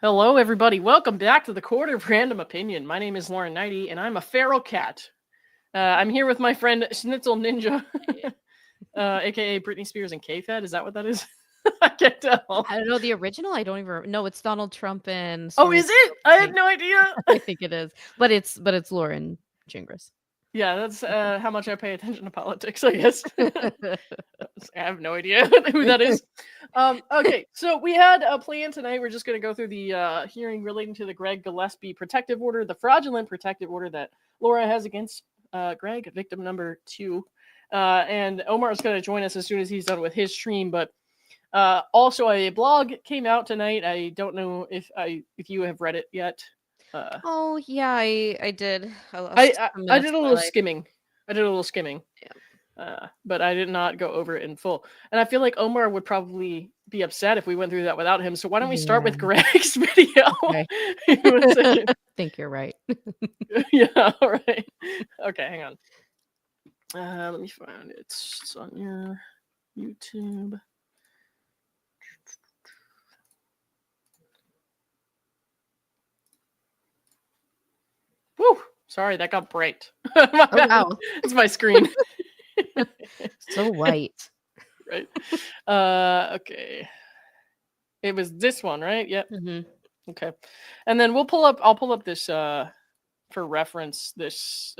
Hello, everybody. Welcome back to the Court of Random Opinion. My name is Laura Neidigh, and I'm a feral cat. I'm here with my friend Schnitzel Ninja, aka Britney Spears and K-Fed. Is that what that is? I can't tell. I don't know the original. I don't even. No, it's Donald Trump and. Oh, is it? I had no idea. I think it is, but it's Lauren Gingras. Yeah, that's how much I pay attention to politics, I guess. I have no idea who that is. Okay, so we had a plan tonight. We're just going to go through the hearing relating to the Greg Gillespie protective order, the fraudulent protective order that Laura has against Greg, victim number 2. And Omar is going to join us as soon as he's done with his stream. But also a blog came out tonight. I don't know if you have read it yet. Oh yeah, I did. I did a little skimming. Yeah. But I did not go over it in full. And I feel like Omar would probably be upset if we went through that without him. So why don't we start with Greg's video? Okay. I think you're right. Yeah, all right. Okay, hang on. Let me find it. It's on your YouTube. Woo! Sorry, that got bright. Wow. It's my screen. So white. Right. Okay. It was this one, right? Yep. Mm-hmm. Okay. And then I'll pull up this for reference, this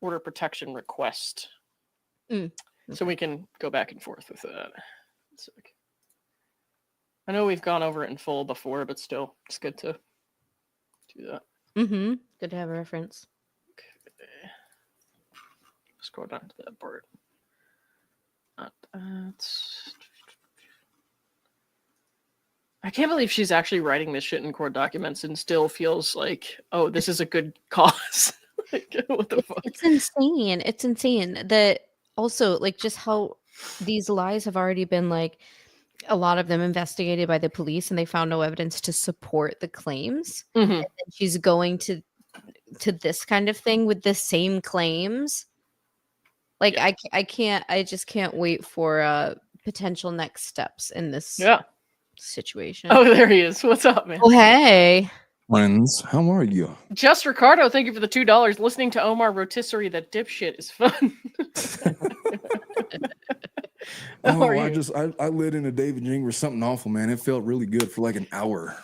order protection request. Okay. So we can go back and forth with that. I know we've gone over it in full before, but still, it's good to do that. Mm-hmm. Good to have a reference. Okay. Let's go down to that part. I can't believe she's actually writing this shit in court documents and still feels like, oh, this is a good cause. Like, what the fuck? It's insane. It's insane that also like just how these lies have already been like a lot of them investigated by the police and they found no evidence to support the claims. Mm-hmm. And then she's going to this kind of thing with the same claims. Like yeah. I just can't wait for potential next steps in this situation. Oh, there he is. What's up, man? Oh, hey. Friends, how are you? Just Ricardo, thank you for the $2. Listening to Omar rotisserie that dipshit is fun. I lit into David Gingras something awful, man. It felt really good for like an hour.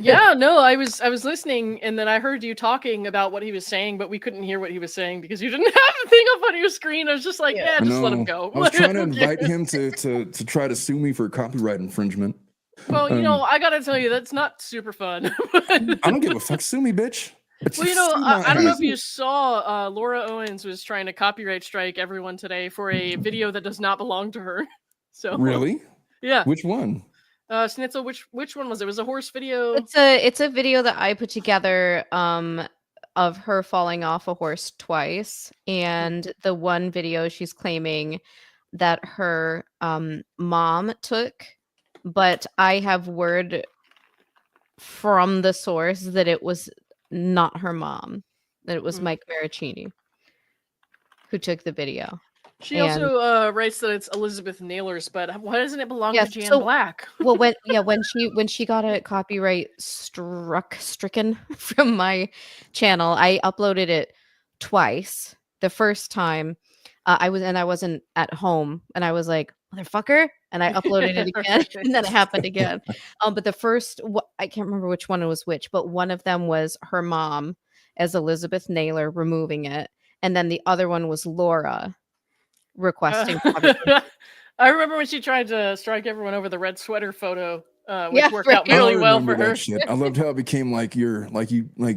Yeah, no, I was listening, and then I heard you talking about what he was saying, but we couldn't hear what he was saying because you didn't have the thing up on your screen. I was just like, just let him go. I was trying to invite him to try to sue me for copyright infringement. Well, I gotta tell you, that's not super fun. I don't give a fuck. Sue me, bitch. Well, I don't know if you saw Laura Owens was trying to copyright strike everyone today for a video that does not belong to her. So really? Yeah. Which one? Schnitzel, which one was it? Was a horse video? It's a video that I put together of her falling off a horse twice, and the one video she's claiming that her mom took, but I have word from the source that it was not her mom, that it was Mike Marraccini who took the video. She also writes that it's Elizabeth Naylor's, but why doesn't it belong to Jan Black? Well, when she got a copyright stricken from my channel, I uploaded it twice. The first time I wasn't at home, and I was like, motherfucker, and I uploaded it again, and then it happened again. But the first, I can't remember which one was which, but one of them was her mom as Elizabeth Naylor removing it, and then the other one was Laura requesting. I remember when she tried to strike everyone over the red sweater photo, which worked out really well for her. I loved how it became like you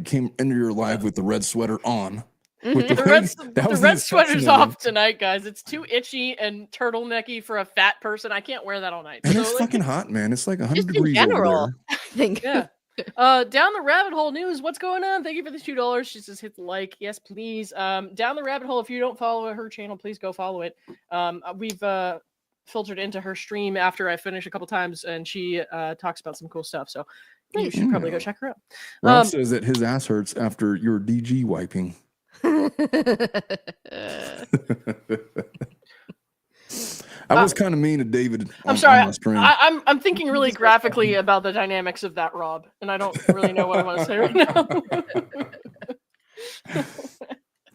came into your life with the red sweater on. The red sweater's off tonight, guys. It's too itchy and turtlenecky for a fat person. I can't wear that all night. And it's fucking hot, man. It's like 100 degrees in general. I think. Yeah. Down the rabbit hole news. What's going on? Thank you for the $2. She says hit the like. Yes, please. Down the rabbit hole. If you don't follow her channel, please go follow it. We've filtered into her stream after I finish a couple times, and she talks about some cool stuff. So you should probably go check her out. Rob says that his ass hurts after your DG wiping. I was kind of mean to David. I'm sorry. On my stream. I'm thinking really graphically about the dynamics of that, Rob, and I don't really know what I want to say right now.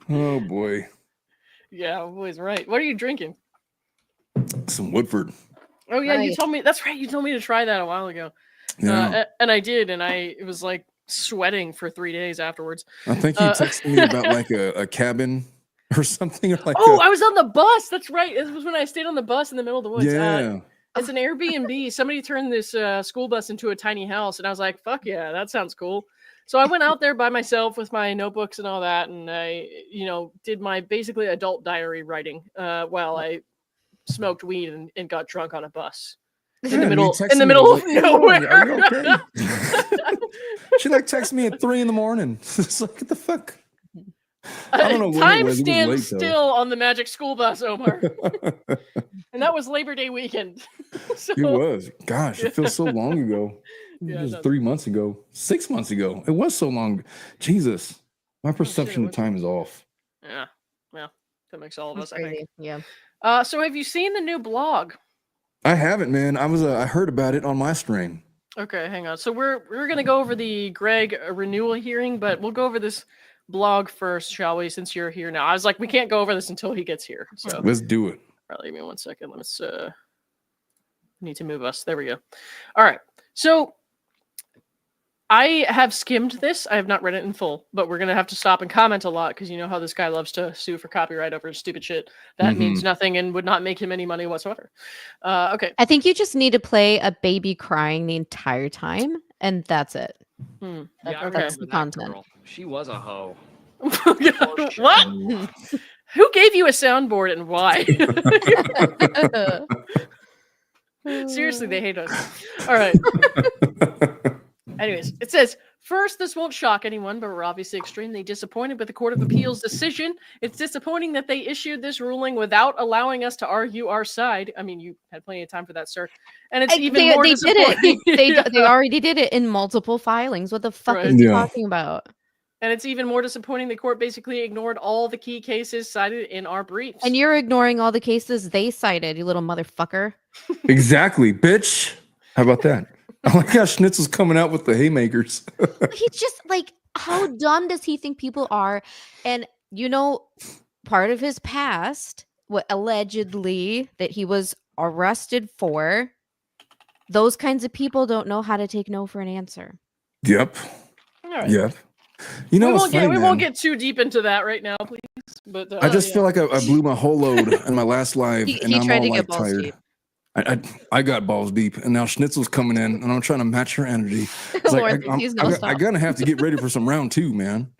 Oh boy. Yeah, boy's right. What are you drinking? Some Woodford. Oh yeah, you Nice. told me. That's right. You told me to try that a while ago. Yeah. And I did, and it was like sweating for 3 days afterwards. I think he texted me about like a cabin or something. Or like I was on the bus. That's right. It was when I stayed on the bus in the middle of the woods. yeah. It's an Airbnb. Somebody turned this school bus into a tiny house, and I was like, "Fuck yeah, that sounds cool." So I went out there by myself with my notebooks and all that, and I, did my basically adult diary writing while I smoked weed and got drunk on a bus in the middle of nowhere. Are you okay? She like texted me at 3 a.m. It's like, what the fuck? I don't know when Time it was. It was stands late, though. still on the magic school bus, Omar. And that was Labor Day weekend. So, It was. Gosh, it feels so long ago. Yeah, It was it does. 3 months ago, 6 months ago. It was so long. Jesus, my perception of was- time is off. Yeah, well, that makes all of us, That's I think. crazy. Yeah. So have you seen the new blog? I haven't, man. I heard about it on my stream. Okay, hang on. So we're gonna go over the Greg renewal hearing, but we'll go over this blog first, shall we? Since you're here now, I was like, we can't go over this until he gets here. So Let's do it. all right, give me 1 second. Let's need to move us. There we go. All right. So I have skimmed this. I have not read it in full, but we're gonna have to stop and comment a lot because you know how this guy loves to sue for copyright over stupid shit that means nothing and would not make him any money whatsoever. Okay. I think you just need to play a baby crying the entire time, and that's it. Hmm. Yeah, I Okay. That's the remember that content. girl. She was a hoe. What? Who gave you a soundboard and why? Seriously, they hate us. All right. Anyways, it says, first, this won't shock anyone, but we're obviously extremely disappointed with the Court of Appeals decision. It's disappointing that they issued this ruling without allowing us to argue our side. I mean, you had plenty of time for that, sir. And it's even more they did it. disappointing. They already did it in multiple filings. What the fuck Right. is he Yeah. talking about? And it's even more disappointing the court basically ignored all the key cases cited in our briefs. And you're ignoring all the cases they cited, you little motherfucker. Exactly, bitch. How about that? I like how Schnitzel's coming out with the haymakers. He's just like, how dumb does he think people are? And part of his past, what allegedly that he was arrested for, those kinds of people don't know how to take no for an answer. Yep. All right. Yep. You know we what's won't funny, get we man? won't get too deep into that right now, please. But I just yeah. feel like I blew my whole load in my last live, He and I'm tried all to like get balls tired. deep. I got balls deep, and now Schnitzel's coming in, and I'm trying to match her energy. It's Lauren like, thinks he's no stop. I gotta have to get ready for some round 2, man.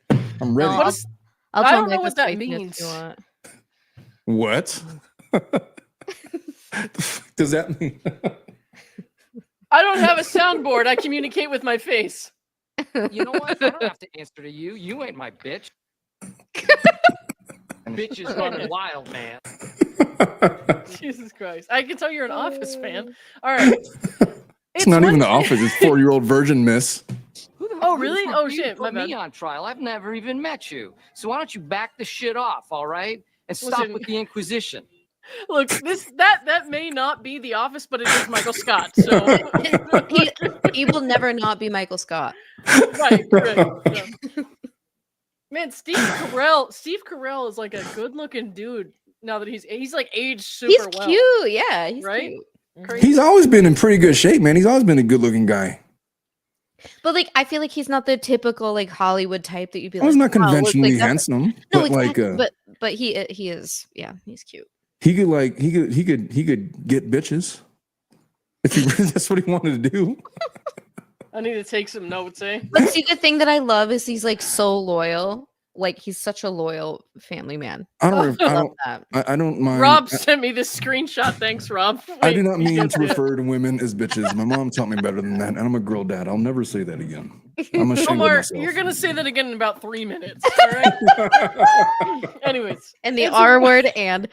I'm ready. No, What is- I'll I tell don't know Nick what to that fight Smith means. if you want. What? Does that mean? I don't have a soundboard. I communicate with my face. You know what? I don't have to answer to you. You ain't my bitch. Bitch is running wild, man. Jesus Christ. I can tell you're an Office fan. All right. It's not even one the thing- office. It's 4-year-old virgin miss. Who the Oh, who the really? fuck Oh, do you shit, my Put me bad. on trial. I've never even met you. So why don't you back the shit off, all right? And stop Listen. with the Inquisition. Look, that may not be The Office, but it is Michael Scott. So he will never not be Michael Scott. right. Yeah. Man, Steve Carell is like a good-looking dude. Now that he's like aged super He's well. cute. Yeah, he's Right? cute. Crazy. He's always been in pretty good shape, man. He's always been a good-looking guy. But like, I feel like he's not the typical like Hollywood type that you'd be I was like. not "Wow, looks conventionally like that." handsome, No, but like exactly. But he is. Yeah, he's cute. he could get bitches if he that's what he wanted to do. I need to take some notes, eh? But see, the thing that I love is he's like so loyal. Like he's such a loyal family man. I don't. I I love don't. that. I don't mind. Rob sent me this screenshot. Thanks, Rob. I Wait, do not you mean can to see it. refer to women as bitches. My mom taught me better than that, and I'm a girl dad. I'll never say that again. I'm ashamed of Omar, myself. you're gonna say that again in about 3 minutes. All right. Anyways, And the it's- R word and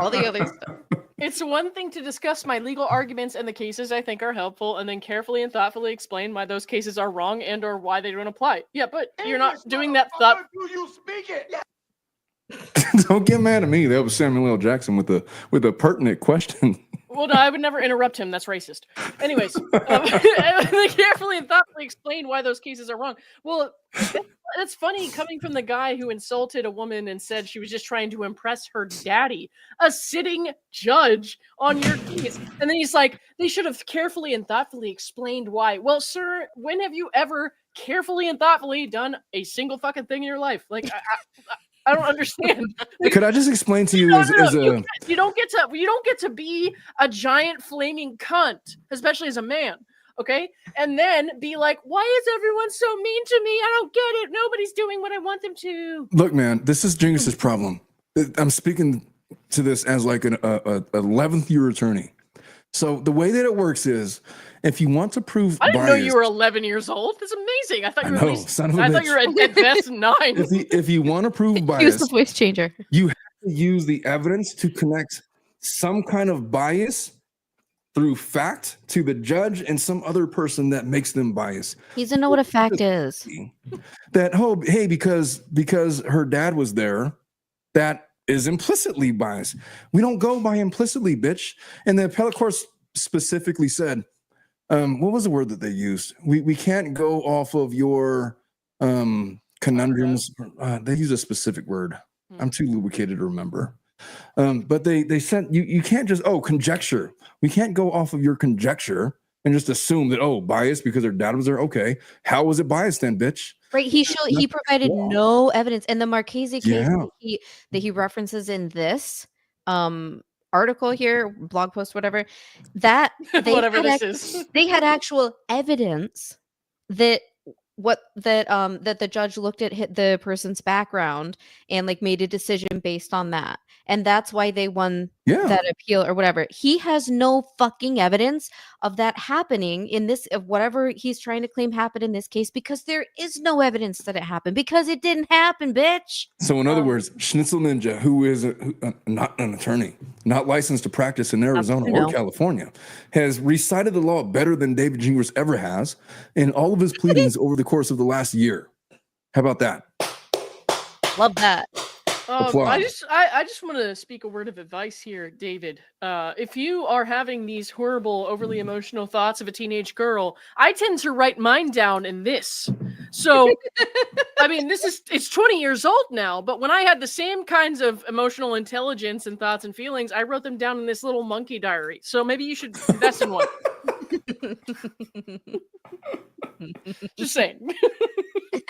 all the other stuff. It's one thing to discuss my legal arguments and the cases I think are helpful, and then carefully and thoughtfully explain why those cases are wrong and or why they don't apply. Yeah, but you're not doing that thought. Do you speak it? Don't get mad at me. That was Samuel L. Jackson with a pertinent question. Well, no, I would never interrupt him. That's racist. Anyways, they carefully and thoughtfully explain why those cases are wrong. Well, that's funny coming from the guy who insulted a woman and said she was just trying to impress her daddy, a sitting judge on your case. And then he's like, they should have carefully and thoughtfully explained why. Well, sir, when have you ever carefully and thoughtfully done a single fucking thing in your life? Like, I don't understand. Could I just explain to you You don't get to be a giant flaming cunt, especially as a man, okay? And then be like, why is everyone so mean to me? I don't get it. Nobody's doing what I want them to. Look, man, this is Jingus's problem. I'm speaking to this as like an 11th year attorney. So the way that it works is, if you want to prove I didn't bias, know you were 11 years old. That's amazing. I thought you were I know, at least, son of a I thought bitch. you were at best 9. if you want to prove Use bias, the voice changer. you have to use the evidence to connect some kind of bias through fact to the judge and some other person that makes them biased. He doesn't know what a fact is. That, oh, hey, because her dad was there, that is implicitly biased. We don't go by implicitly, bitch. And the appellate court specifically said, what was the word that they used? We can't go off of your conundrums. They use a specific word. I'm too lubricated to remember. But they said you can't just conjecture. We can't go off of your conjecture and just assume that biased because her dad was there. Okay, how was it biased then, bitch? Right. He provided no evidence. And the Marraccini case that he references in this article here, blog post, whatever, that they had actual evidence that the judge looked at the person's background and like made a decision based on that, and that's why they won that appeal or whatever. He has no fucking evidence of that happening in this, of whatever he's trying to claim happened in this case, because there is no evidence that it happened, because it didn't happen, bitch. So in other words, Schnitzel Ninja, who is not an attorney, not licensed to practice in Arizona or California, has recited the law better than David Gingras ever has in all of his pleadings over the course of the last year. How about that? Love that. I just want to speak a word of advice here, David. If you are having these horrible, overly emotional thoughts of a teenage girl, I tend to write mine down in this. So, I mean, it's 20 years old now, but when I had the same kinds of emotional intelligence and thoughts and feelings, I wrote them down in this little monkey diary. So maybe you should invest in one. Just saying.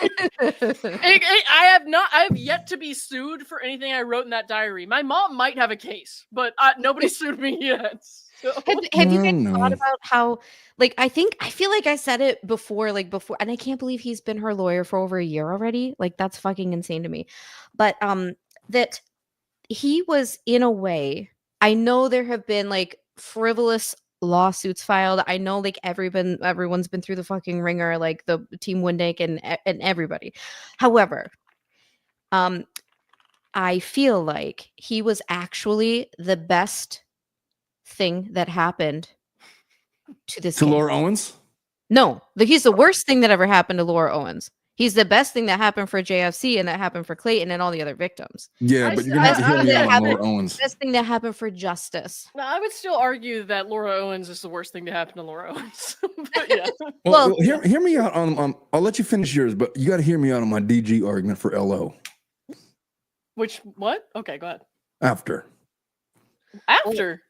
I have yet to be sued for anything I wrote in that diary. My mom might have a case, but nobody sued me yet. So. Have you guys thought about how, like, I feel like I said it before, and I can't believe he's been her lawyer for over a year already. Like, that's fucking insane to me. But that he was, in a way, I know there have been like frivolous lawsuits filed. I know like everyone's been through the fucking ringer, like the Team Windick and everybody. However, I feel like he was actually the best thing that happened to this case. Laura Owens? No, he's the worst thing that ever happened to Laura Owens. He's the best thing that happened for JFC and that happened for Clayton and all the other victims. Yeah, but you're gonna have to hear me out on Laura Owens. Best thing that happened for justice. No, I would still argue that Laura Owens is the worst thing to happen to Laura Owens. But yeah. Well, hear me out on. I'll let you finish yours, but you got to hear me out on my DG argument for LO. What? Okay, go ahead. After.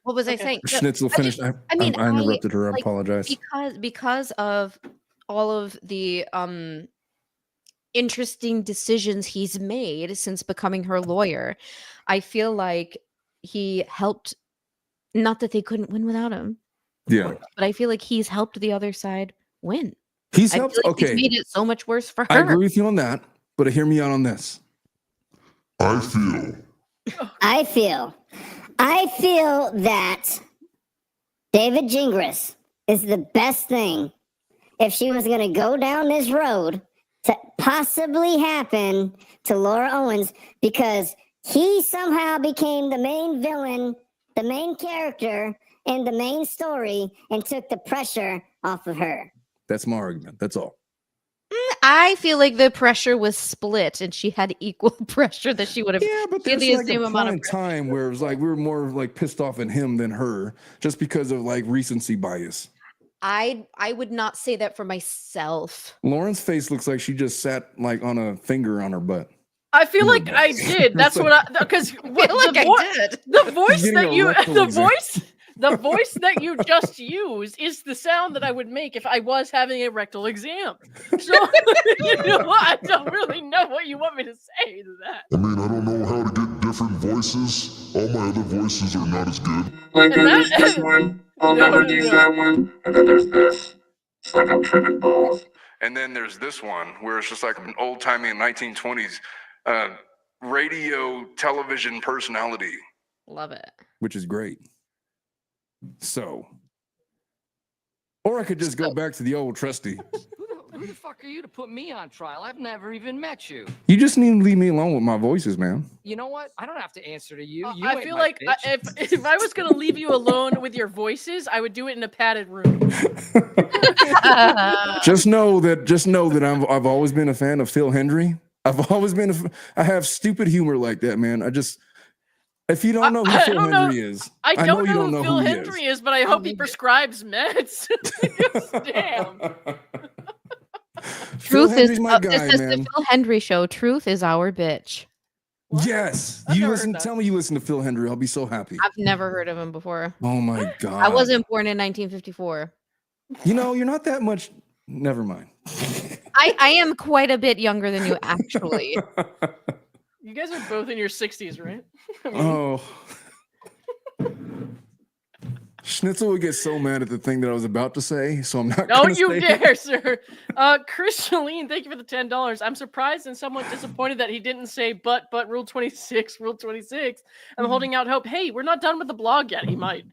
What was I saying? Schnitzel finished. I interrupted her. I apologize. Because of all of the interesting decisions he's made since becoming her lawyer, I feel like he helped. Not that they couldn't win without him. Yeah. But I feel like he's helped the other side win. He's helped. Like he's made it so much worse for her. I agree with you on that, but hear me out on this. I feel that David Gingras is the best thing if she was going to go down this road to possibly happen to Laura Owens, because he somehow became the main villain, the main character in the main story, and took the pressure off of her. That's my argument. That's all. I feel like the pressure was split, and she had equal pressure that she would have. Yeah, but she had there's the like same a amount of point in time where it was like we were more like pissed off at him than her, just because of like recency bias. I would not say that for myself. Lauren's face looks like she just sat like on a finger on her butt. I feel like I did. That's what I because I feel like I did. the voice Getting that a you rectal the exam. voice that you just used is the sound that I would make if I was having a rectal exam. So you know what? I don't really know what you want me to say to that. I mean, I don't know how to get different voices. All my other voices are not as good. Like And there's that- this one, I'll No, never no, use no. that one, and then there's this. It's like I'm tripping balls. And then there's this one where it's just like an old timey 1920s radio television personality, Love it. which is great. So, or I could just go back to the old trusty. Who the fuck are you to put me on trial? I've never even met you. You just need to leave me alone with my voices, man. You know what? I don't have to answer to you. You I ain't feel my like bitch. if I was gonna leave you alone with your voices, I would do it in a padded room. Just know that I've always been a fan of Phil Hendry. I have stupid humor like that, man. If you don't know who I Phil don't know- Hendry is, I don't you know don't who know Phil who he Hendry is, but I hope he prescribes meds. Damn. Phil Truth is Hendry's my this guy, is man. the Phil Hendry show. Truth is our bitch. Yes, I've you never listen. heard that. Tell me you listen to Phil Hendry. I'll be so happy. I've never heard of him before. Oh my god! I wasn't born in 1954. You know, you're not that much. Never mind. I am quite a bit younger than you, actually. You guys are both in your 60s, right? I mean, Oh. Schnitzel would get so mad at the thing that I was about to say, so I'm not. don't gonna you say it. dare, sir. Crystalline, thank you for the $10. I'm surprised and somewhat disappointed that he didn't say but rule 26, rule 26. I'm holding out hope. Hey, we're not done with the blog yet. He might.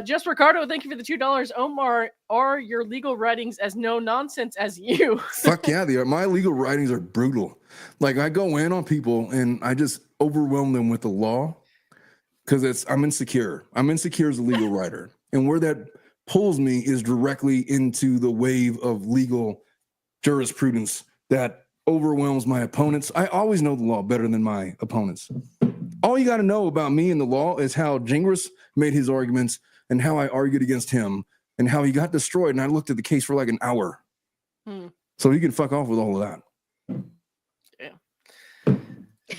Just Ricardo, thank you for the $2. Omar, are your legal writings as no nonsense as you? Fuck yeah, they are. My legal writings are brutal. Like I go in on people and I just overwhelm them with the law because I'm insecure. I'm insecure as a legal writer, and where that pulls me is directly into the wave of legal jurisprudence that overwhelms my opponents. I always know the law better than my opponents. All you got to know about me and the law is how Gingras made his arguments and how I argued against him and how he got destroyed. And I looked at the case for like an hour. So you can fuck off with all of that.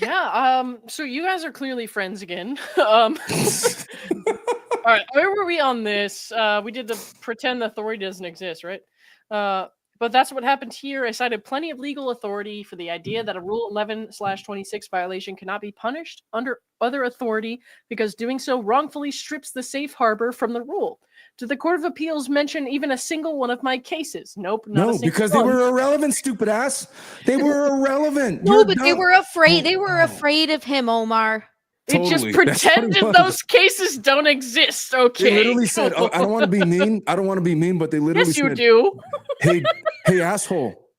Yeah. So you guys are clearly friends again. All right. Where were we on this? We did the pretend the authority doesn't exist, right? But that's what happened here. I cited plenty of legal authority for the idea that a Rule 11/26 violation cannot be punished under other authority because doing so wrongfully strips the safe harbor from the rule. Did the Court of Appeals mention even a single one of my cases? Nope. Not a No, single because one. they were irrelevant, stupid ass. They were irrelevant. No, You're but they dumb. were afraid. They were afraid of him, Omar. They just Totally. That's what it pretended was. those cases don't exist. Okay. They literally said, "Oh, I don't want to be mean. I don't want to be mean," but they literally Yes, you said, do. hey, asshole.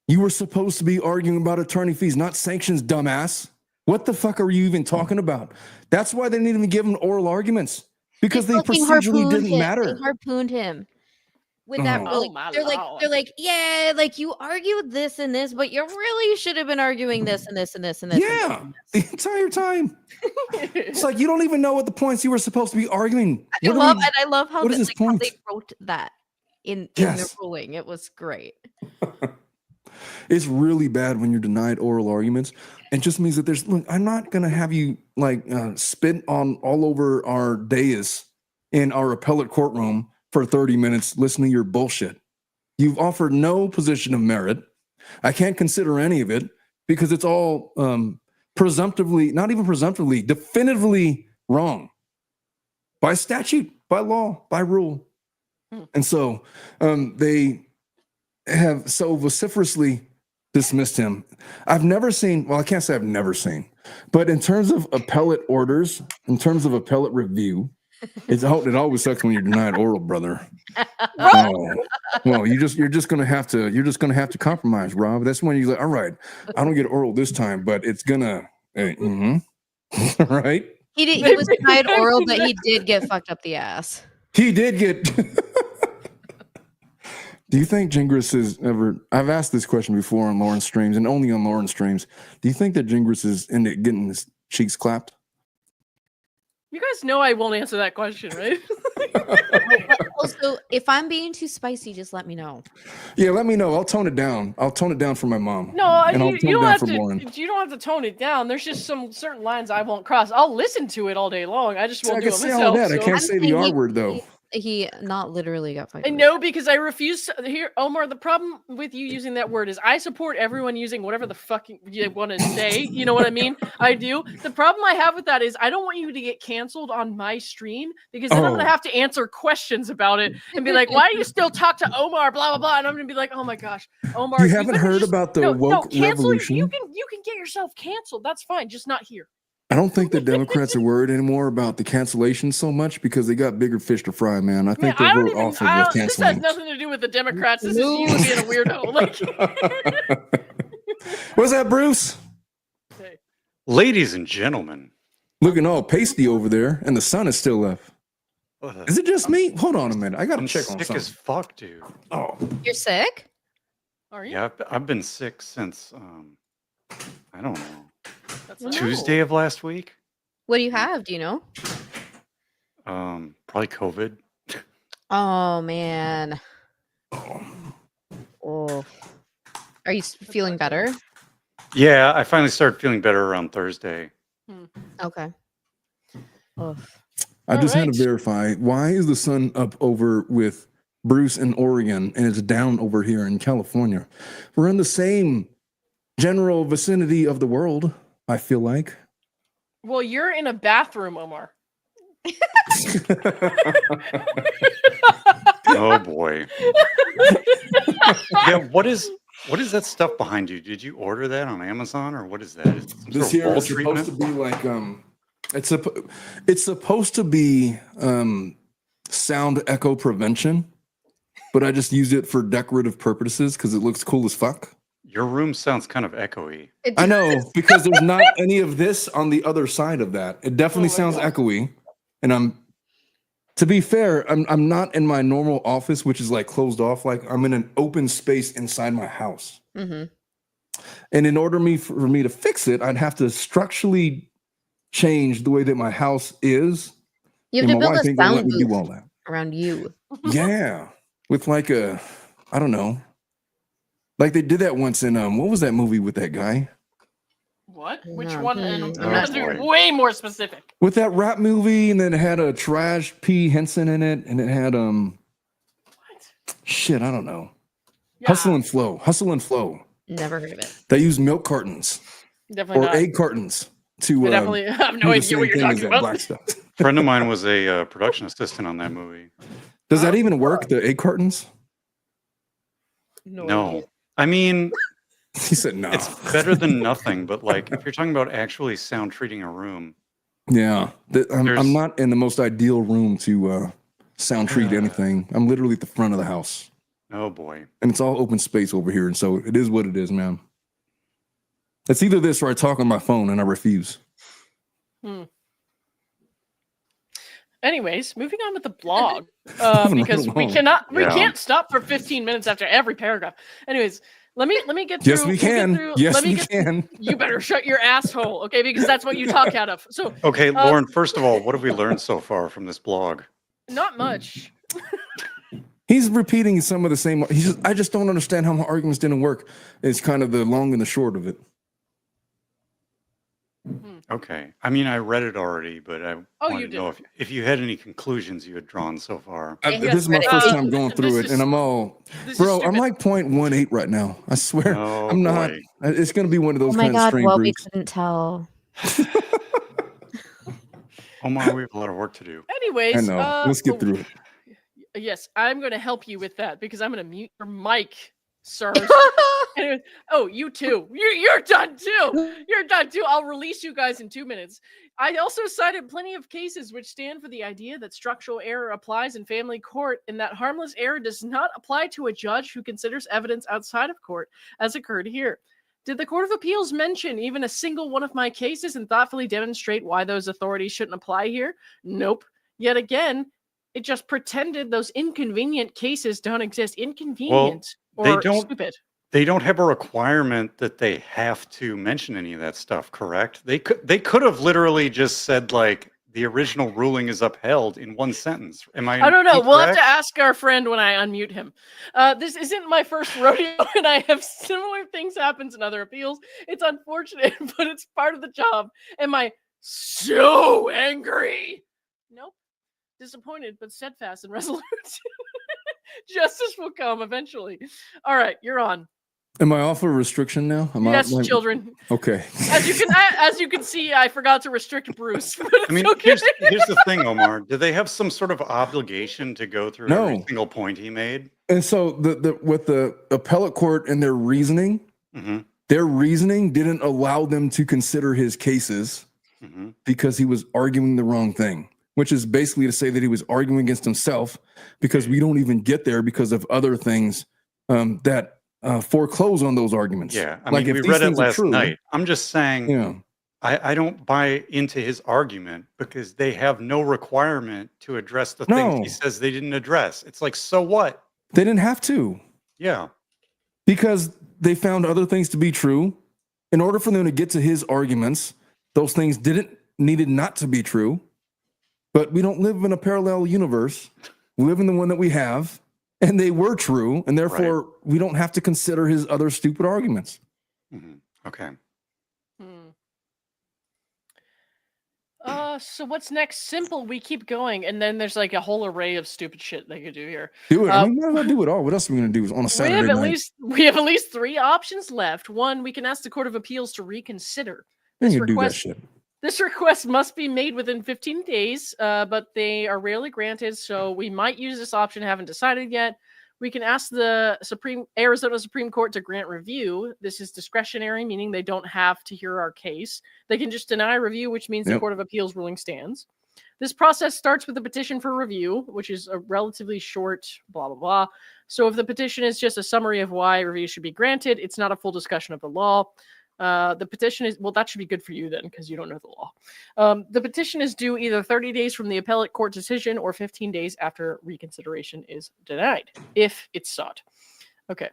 You were supposed to be arguing about attorney fees, not sanctions, dumbass. What the fuck are you even talking about? That's why they didn't even give him oral arguments because they fucking procedurally harpooned didn't him. matter. They harpooned him with that. Oh. Really, Oh, my they're lord. like, yeah, like you argued this and this, but you really should have been arguing this and this and this and this. Yeah, the entire time. It's like you don't even know what the points you were supposed to be arguing. I What are love, we- and I love how, what is they, his like, how point? they wrote that in Yes. the ruling. It was great. It's really bad when you're denied oral arguments. It just means that look, I'm not going to have you like spit on all over our dais in our appellate courtroom for 30 minutes listening to your bullshit. You've offered no position of merit. I can't consider any of it because it's all presumptively, not even presumptively, definitively wrong by statute, by law, by rule. And so they have so vociferously dismissed him. I've never seen, well, I can't say I've never seen, but in terms of appellate orders, in terms of appellate review, it always sucks when you're denied oral, brother. Oh, well, you're just gonna have to compromise, Rob. That's when you're like, all right, I don't get oral this time, but it's gonna, right? He was denied oral, but he did get fucked up the ass. He did get. Do you think Gingras is ever? I've asked this question before on Lauren's streams, and only on Lauren's streams. Do you think that Gingras is into getting his cheeks clapped? You guys know I won't answer that question, right? Also, if I'm being too spicy, just let me know. Yeah, let me know. I'll tone it down. I'll tone it down for my mom. No, and I'll you tone it don't down have for to. Lauren. You don't have to tone it down. There's just some certain lines I won't cross. I'll listen to it all day long. I just So I won't do can it say all myself. that. I so- can't I'm say the saying R word though. He not literally got fired. I know because I refuse to hear Omar. The problem with you using that word is I support everyone using whatever the fuck you want to say. You know what I mean? I do. The problem I have with that is I don't want you to get canceled on my stream because then I'm gonna Oh. have to answer questions about it and be like, "Why do you still talk to Omar?" Blah blah blah, and I'm gonna be like, "Oh my gosh, Omar, You haven't better heard just- about the no, woke cancel. revolution? You can get yourself canceled. That's fine. Just not here." I don't think the Democrats are worried anymore about the cancellation so much because they got bigger fish to fry, man. I think Man, they'll vote off of the this has canceling. nothing to do with the Democrats. This is you being a weirdo. Like, What's that, Bruce? okay. Ladies and gentlemen. Looking all pasty over there, and the sun is still up. Is it just me? Hold on a minute. I gotta I'm check on sick as something. fuck, dude. Oh, You're sick? Are you? Yeah, I've been sick since I don't know, That's not- Tuesday of last week. What do you have? Do you know? Probably COVID. Oh man. Oh. Are you feeling better? Yeah, I finally started feeling better around Thursday. Okay. Oh. I just had Alright. to verify. Why is the sun up over with Bruce in Oregon and it's down over here in California? We're in the same general vicinity of the world, I feel like. Well, you're in a bathroom, Omar. Oh boy. Yeah, what is that stuff behind you? Did you order that on Amazon or what is that? Is it some This sort of here wall is supposed to treatment? be like it's supposed to be sound echo prevention, but I just use it for decorative purposes because it looks cool as fuck. Your room sounds kind of echoey. I know because there's not any of this on the other side of that. It definitely Oh my sounds God. echoey, and to be fair, I'm not in my normal office, which is like closed off. Like I'm in an open space inside my house. Mm-hmm. And in order for me to fix it, I'd have to structurally change the way that my house is. You have And to my build wife a ain't gonna let sound me do booth all that. around you. Yeah, with like I don't know, like they did that once in what was that movie with that guy? What? Which No. one? And I'm you not have to sure. be way more specific. With that rap movie, and then it had a Trash P Henson in it, and it had What? shit, I don't know. Yeah, Hustle and Flow. Never heard of it. They use milk cartons definitely or not. egg cartons to I definitely have do no the idea same what you're thing as talking that about. black stuff. A friend of mine was a production assistant on that movie. Does that even work? The egg cartons? No. idea. I mean, He said no. it's better than nothing, but like if you're talking about actually sound treating a room, Yeah, I'm There's- not in the most ideal room to sound treat anything. I'm literally at the front of the house, oh boy. and it's all open space over here, and so it is what it is, man. It's either this or I talk on my phone, and I refuse. Anyways, moving on with the blog Moving right because we along. Yeah. can't stop for 15 minutes after every paragraph. Anyways, let me get through. Yes, we we'll get can. through- Yes, let me we get- can. You better shut your asshole, okay? Because that's what you talk out of. So Okay, Lauren, first of all, what have we learned so far from this blog? not much. He's repeating some of the same. I just don't understand how my arguments didn't work. It's kind of the long and the short of it. Okay. I mean, I read it already, but I Oh, you wanted to know if you had any conclusions you had drawn so far. Yeah, This is my read it. first time going through This it, is- and I'm all, This is bro. I'm stupid. like 0.18 right now. I swear, Oh, I'm not. boy. It's gonna be one of those Oh my kind of god, strange well, we weeks. couldn't tell. Oh my, we have a lot of work to do. Anyways, I know. Let's get through it. Yes, I'm going to help you with that because I'm going to mute your mic, sir. Anyways, oh, you too. You're done too. You're done too. I'll release you guys in 2 minutes. I also cited plenty of cases which stand for the idea that structural error applies in family court and that harmless error does not apply to a judge who considers evidence outside of court, as occurred here. Did the Court of Appeals mention even a single one of my cases and thoughtfully demonstrate why those authorities shouldn't apply here? Nope. Yet again, It just pretended those inconvenient cases don't exist. Inconvenient they or don't- stupid. They don't have a requirement that they have to mention any of that stuff, correct? They could have literally just said like the original ruling is upheld in one sentence. Am I? I don't know. We'll have to incorrect? ask our friend when I unmute him. This isn't my first rodeo, and I have similar things happens in other appeals. It's unfortunate, but it's part of the job. Am I so angry? Nope. Disappointed, but steadfast and resolute. Justice will come eventually. All right, you're on. Am I off a restriction now? Yes, children. Okay. As you can see, I forgot to restrict Bruce. But it's I mean, okay. here's the thing, Omar. Do they have some sort of obligation to go through every No. single point he made? And so with the appellate court and their reasoning didn't allow them to consider his cases because he was arguing the wrong thing, which is basically to say that he was arguing against himself, because we don't even get there because of other things that foreclose on those arguments. Yeah, I Like, mean, if we these read it things are last true, night. I'm just saying, you know, I don't buy into his argument because they have no requirement to address the No. things he says they didn't address. It's like, so what? they didn't have to, Yeah. because they found other things to be true. In order for them to get to his arguments, those things needed not to be true. But we don't live in a parallel universe. We live in the one that we have, and they were true, and therefore we don't have to consider his other stupid arguments. Okay. So what's next? Simple. We keep going, and then there's like a whole array of stupid shit they could do here. Do it. I mean, might as well do it all. What else are we going to do on a Saturday night? We have at least 3 options left. One, we can ask the Court of Appeals to reconsider. You This can do that request, shit. this request must be made within 15 days, but they are rarely granted, so we might use this option. Haven't decided yet. We can ask the Arizona Supreme Court to grant review. This is discretionary, meaning they don't have to hear our case. They can just deny review, which means the Court of Appeals ruling stands. This process starts with a petition for review, which is a relatively short blah, blah, blah. So if the petition is just a summary of why review should be granted, it's not a full discussion of the law. The petition is, well, that should be good for you then, because you don't know the law. The petition is due either 30 days from the appellate court decision or 15 days after reconsideration is denied, if it's sought. Okay.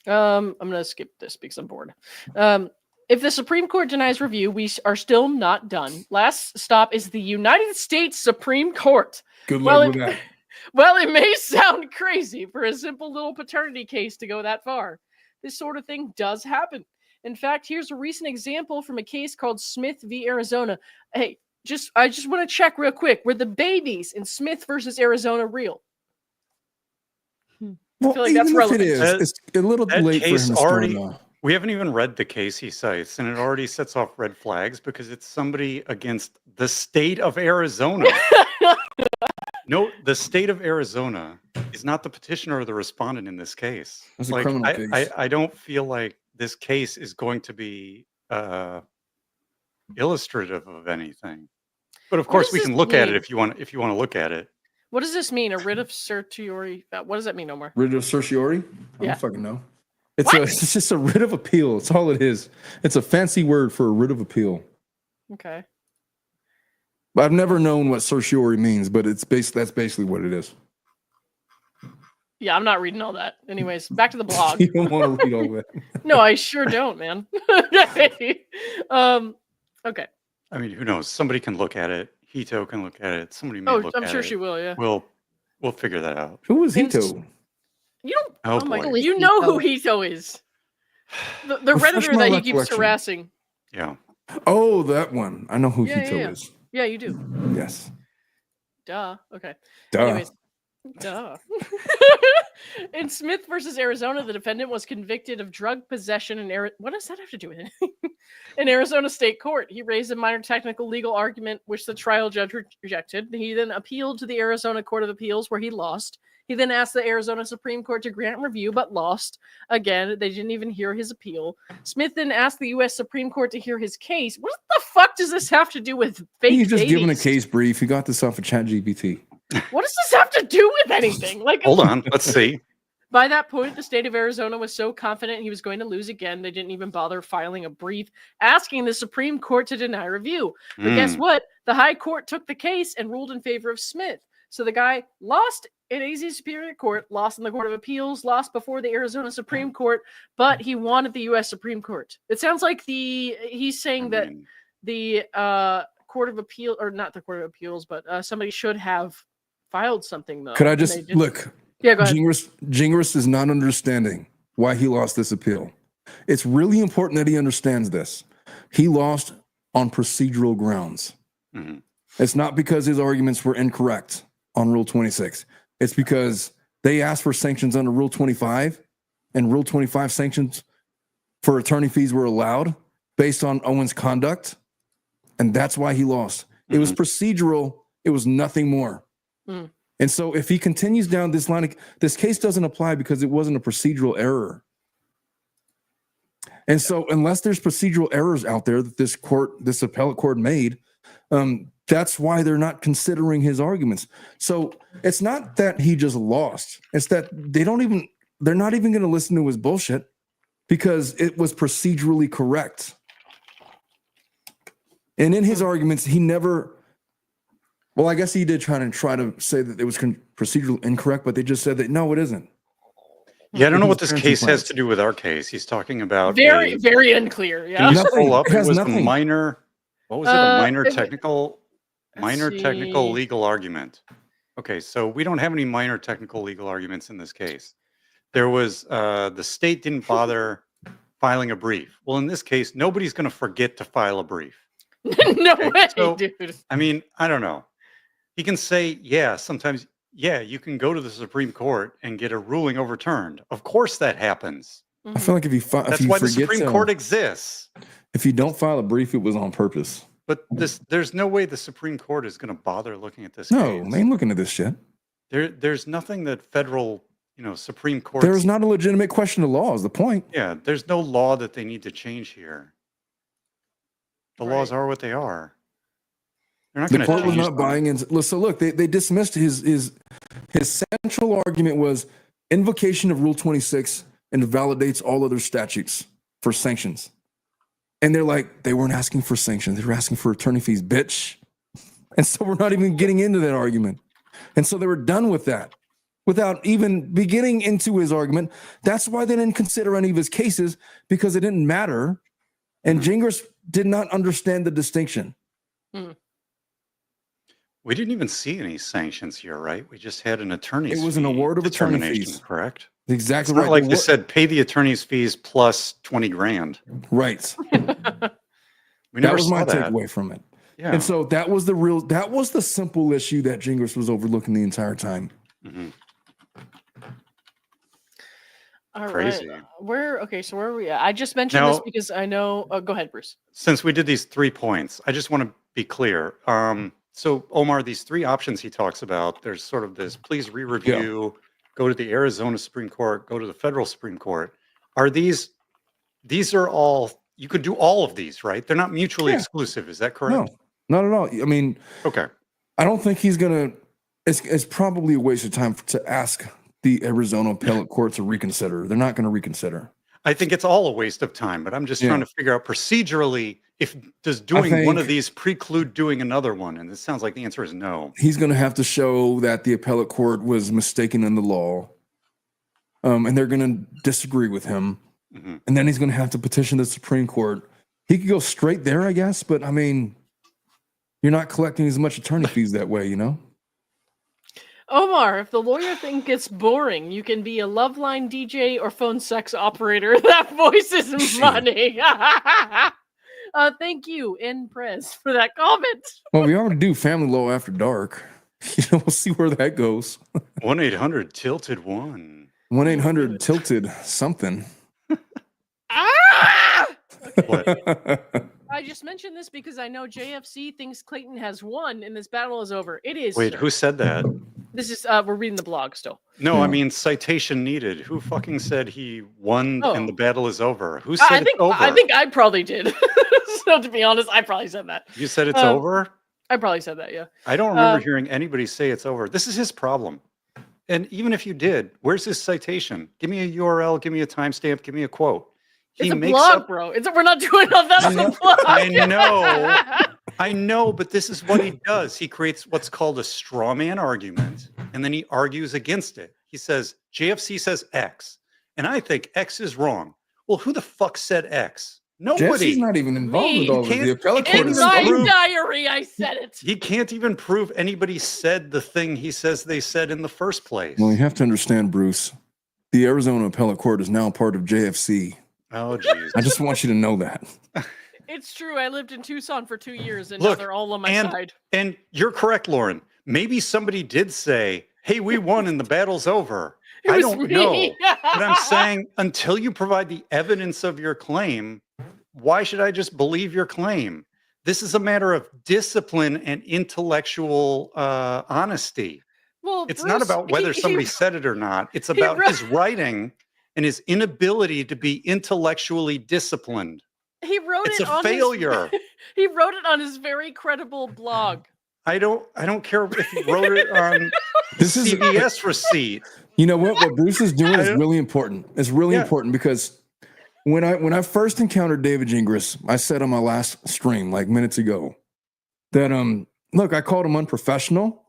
I'm going to skip this because I'm bored. If the Supreme Court denies review, we are still not done. Last stop is the United States Supreme Court. Good luck with that. Well, it may sound crazy for a simple little paternity case to go that far. This sort of thing does happen. In fact, here's a recent example from a case called Smith v. Arizona. Hey, I just want to check real quick. Were the babies in Smith versus Arizona real? Well, I feel like that's even if relevant. it is, it's a little That late for him case to start already. now. We haven't even read the case he cites, and it already sets off red flags because it's somebody against the state of Arizona. No, the state of Arizona is not the petitioner or the respondent in this case. That's a criminal case. I don't feel like this case is going to be illustrative of anything. But of course, we can look at it if you want to look at it. What does this mean? A writ of certiorari? What does that mean, Omar? Writ of certiorari? I Yeah. don't fucking know. It's just a writ of appeal. It's all it is. It's a fancy word for a writ of appeal. Okay. I've never known what certiorari means, but that's basically what it is. Yeah, I'm not reading all that. Anyways, back to the blog. You don't want to read all that. No, I sure don't, man. Okay. I mean, who knows? Somebody can look at it. Hito can look at it. Somebody may look at it. I'm sure she will, yeah. We'll figure that out. Who was Hito? You don't. Oh, Oh my boy. God. You know who Hito is. The Refresh Redditor my that he keeps recollection. harassing. Yeah. Oh, that one. I know who Yeah, Hito yeah. is. Yeah, you do. Yes. Duh. Okay. Duh. Anyways. Duh. In Smith versus Arizona, the defendant was convicted of drug possession in What does that have to do with it? In Arizona State Court, he raised a minor technical legal argument, which the trial judge rejected. He then appealed to the Arizona Court of Appeals, where he lost. He then asked the Arizona Supreme Court to grant review, but lost. Again, they didn't even hear his appeal. Smith then asked the U.S. Supreme Court to hear his case. What the fuck does this have to do with fake He's just giving a babies? case brief. He got this off of ChatGPT. What does this have to do with anything? Like, Hold on. Let's see. By that point, the state of Arizona was so confident he was going to lose again, they didn't even bother filing a brief asking the Supreme Court to deny review. But guess what? The High Court took the case and ruled in favor of Smith. So the guy lost in AZ Superior Court, lost in the Court of Appeals, lost before the Arizona Supreme Court, but he won at the U.S. Supreme Court. It sounds like he's saying that the Court of Appeal, or not the Court of Appeals, but somebody should have filed something though. Could I just look? Yeah, go ahead. Gingras is not understanding why he lost this appeal. It's really important that he understands this. He lost on procedural grounds. Mm-hmm. It's not because his arguments were incorrect on Rule 26. It's because they asked for sanctions under Rule 25, and Rule 25 sanctions for attorney fees were allowed based on Owens' conduct, and that's why he lost. It was procedural. It was nothing more. Mm. And so if he continues down this line, this case doesn't apply because it wasn't a procedural error. And so unless there's procedural errors out there that this appellate court made, that's why they're not considering his arguments. So it's not that he just lost. It's that they're not even going to listen to his bullshit because it was procedurally correct. And in his arguments, he never, well, I guess he did try to say that it was procedurally incorrect, but they just said that, no, it isn't. Yeah, I don't know what this case has to do with our case. He's talking about very, very unclear. Yeah, can you scroll up? It was nothing. a minor. What was it? A minor technical legal argument. Okay, so we don't have any minor technical legal arguments in this case. There was the state didn't bother filing a brief. Well, in this case, nobody's going to forget to file a brief. No way, so, dude. I mean, I don't know. He can say, yeah, sometimes, yeah, you can go to the Supreme Court and get a ruling overturned. Of course that happens. I feel like That's why the Supreme Court exists. If you don't file a brief, it was on purpose. But there's no way the Supreme Court is going to bother looking at this No, case. they ain't looking at this shit. There's nothing that federal, Supreme Court. There's not a legitimate question of law is the point. Yeah, there's no law that they need to change here. The laws are what they are. They're not going to The court was change not buying in. So look, they dismissed his central argument was invocation of Rule 26 and validates all other statutes for sanctions. And they're like, they weren't asking for sanctions. They were asking for attorney fees, bitch. And so we're not even getting into that argument. And so they were done with that without even beginning into his argument. That's why they didn't consider any of his cases, because it didn't matter. And Gingras did not understand the distinction. We didn't even see any sanctions here, right? We just had an attorney's It was an award of attorney fees. Correct? Exactly It's not right. like they said pay the attorney's fees plus 20 grand. Right. We That never was saw my that. takeaway from it. Yeah. And so that was the simple issue that Gingras was overlooking the entire time. Mhm. All Crazy. right. So where are we at? I just mentioned this Now- because I know. Go ahead, Bruce. Since we did these 3 points, I just want to be clear. So Omar, these 3 options he talks about, there's sort of this, please re-review, go to the Arizona Supreme Court, go to the federal Supreme Court. Are these are all, you could do all of these, right? They're not mutually exclusive. Is that correct? No, not at all. I mean, Okay. I don't think he's going to, it's probably a waste of time to ask the Arizona appellate court to reconsider. They're not going to reconsider. I think it's all a waste of time, but I'm just trying to figure out procedurally, does doing one of think- these preclude doing another one? And it sounds like the answer is no. He's going to have to show that the appellate court was mistaken in the law. And they're going to disagree with him. Mhm. And then he's going to have to petition the Supreme Court. He could go straight there, I guess. But I mean, you're not collecting as much attorney fees that way, you know? Omar, if the lawyer thing gets boring, you can be a Loveline DJ or phone sex operator. That voice is money. Thank you, N Prez, for that comment. Well, we already do family law after dark. We'll see where that goes. 1-800-TILTED-1. 1-800-tilted something. Ah! What? I just mentioned this because I know JFC thinks Clayton has won and this battle is over. It is. Wait, sir. who said that? This is we're reading the blog still. No, Yeah. I mean citation needed. Who fucking said he won Oh. and the battle is over? Who said I think it's over? I think I probably did. So to be honest, I probably said that. You said it's Um, over? I probably said that, yeah. I don't remember hearing anybody say it's over. This is his problem. And even if you did, where's his citation? Give me a URL, give me a timestamp, give me a quote. It's a blog, bro. We're not doing all that on the blog. I know. I know, but this is what he does. He creates what's called a straw man argument, and then he argues against it. He says, JFC says X, and I think X is wrong. Well, who the fuck said X? Nobody. Jesse's not even involved Me. with all of it. The appellate court In is my proof. diary, I said it. He can't even prove anybody said the thing he says they said in the first place. Well, you have to understand, Bruce. The Arizona appellate court is now part of JFC. Oh, jeez. I just want you to know that. It's true. I lived in Tucson for 2 years, and Look, now they're all on my and- side. And you're correct, Lauren. Maybe somebody did say, hey, we won and the battle's over. It I was don't me. know. But I'm saying until you provide the evidence of your claim, why should I just believe your claim? This is a matter of discipline and intellectual honesty. Well, It's not Bruce, about whether somebody said it or not. It's about his writing and his inability to be intellectually disciplined. He wrote It's it a on failure. He wrote it on his very credible blog. I don't care if he wrote it on This is CBS receipt. You know what Bruce is doing is I don't- really important. It's really Yeah. important because when I first encountered David Gingras, I said on my last stream like minutes ago that look, I called him unprofessional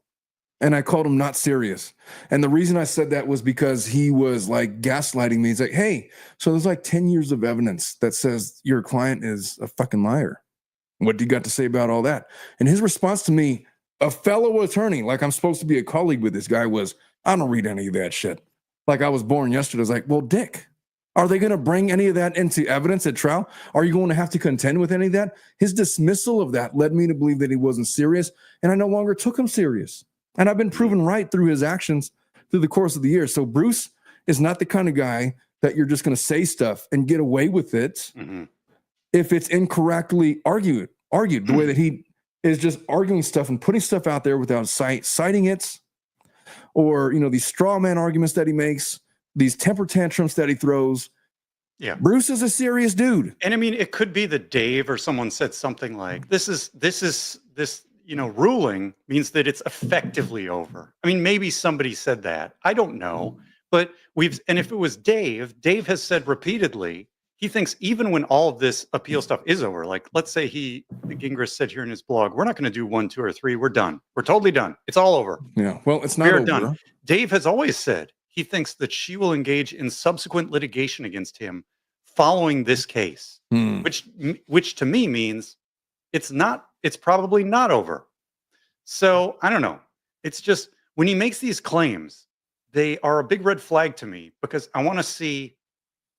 and I called him not serious. And the reason I said that was because he was like gaslighting me. He's like, hey, so there's like 10 years of evidence that says your client is a fucking liar. What do you got to say about all that? And his response to me, a fellow attorney, like I'm supposed to be a colleague with this guy, was, I don't read any of that shit. Like I was born yesterday. I was like, well, Dick, are they going to bring any of that into evidence at trial? Are you going to have to contend with any of that? His dismissal of that led me to believe that he wasn't serious, and I no longer took him serious. And I've been proven right through his actions through the course of the year. So Bruce is not the kind of guy that you're just going to say stuff and get away with it if it's incorrectly argued the way that he is just arguing stuff and putting stuff out there without citing it, or these straw man arguments that he makes, these temper tantrums that he throws. Yeah. Bruce is a serious dude. And I mean, it could be that Dave or someone said something like, this ruling means that it's effectively over. I mean, maybe somebody said that. I don't know. But and if it was Dave has said repeatedly, he thinks even when all of this appeal stuff is over, like let's say Gingras said here in his blog, we're not going to do 1, 2, or 3. We're done. We're totally done. It's all over. Yeah. Well, it's not We're over. done. Dave has always said he thinks that she will engage in subsequent litigation against him following this case, which to me means it's probably not over. So I don't know. It's just when he makes these claims, they are a big red flag to me because I want to see,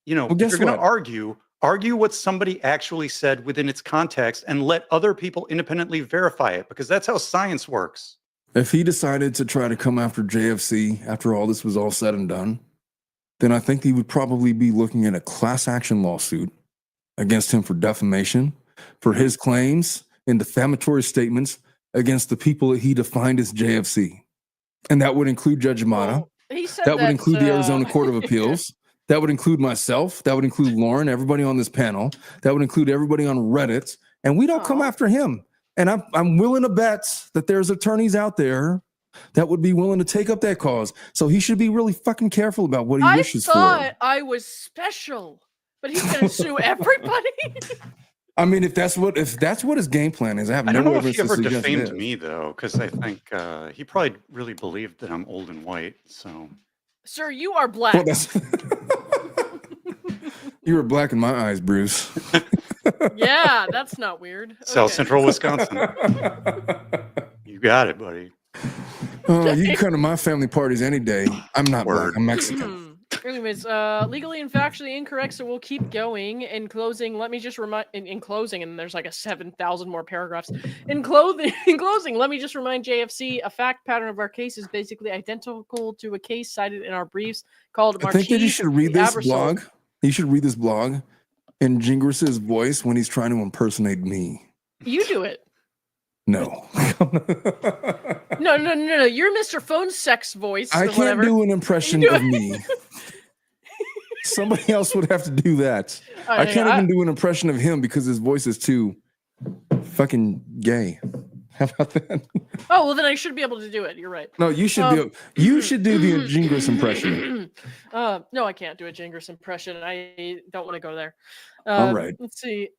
if you're going to argue what somebody actually said within its context and let other people independently verify it, because that's how science works. If he decided to try to come after JFC after all this was all said and done, then I think he would probably be looking at a class action lawsuit against him for defamation, for his claims and defamatory statements against the people that he defined as JFC. And that would include Judge Amata. Well, he said that would include the Arizona Court of Appeals. That would include myself. That would include Lauren, everybody on this panel. That would include everybody on Reddit. And we don't come after him. And I'm willing to bet that there's attorneys out there that would be willing to take up that cause. So he should be really fucking careful about what he wishes for. I thought I was special, but he's going to sue everybody. I mean, if that's what his game plan is, I have I no don't know if evidence he to ever suggest it defamed is. me though, because I think he probably really believed that I'm old and white. So, Sir, you are black. Well, you were black in my eyes, Bruce. Yeah, that's not weird. South Okay. Central Wisconsin. You got it, buddy. Oh, you can come to my family parties any day. I'm not black. I'm Mexican. Anyways, legally and factually incorrect, so we'll keep going. In closing, let me just remind in closing, and there's like a 7,000 more paragraphs. In closing, let me just remind JFC, a fact pattern of our case is basically identical to a case cited in our briefs called I think that you should read this blog. You should read this blog in Gingras's voice when he's trying to impersonate me. You do it. No. No. You're Mr. Phone Sex voice. I or can't whatever. do an impression You do of me. Somebody else would have to do that. I can't even do an impression of him because his voice is too fucking gay. How about that? Oh, well, then I should be able to do it. You're right. No, you should do. You should do the Gingras impression. No, I can't do a Gingras impression. I don't want to go there. All right. Let's see.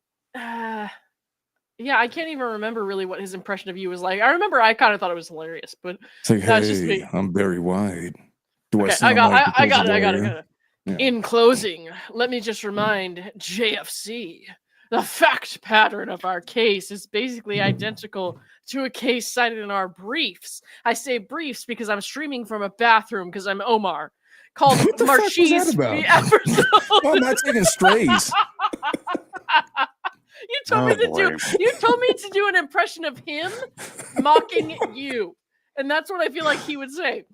Yeah, I can't even remember really what his impression of you was like. I remember I kind of thought it was hilarious, but It's like, that's just me. hey, I'm Barry White. Do I Okay, sound like I the got it. lawyer? Yeah. In closing, let me just remind JFC, the fact pattern of our case is basically identical to a case cited in our briefs. I say briefs because I'm streaming from a bathroom because I'm Omar. Called What the fuck was that Marraccini about? episode. Oh, I'm not taking strays. You told me to do an impression of him mocking you. And that's what I feel like he would say.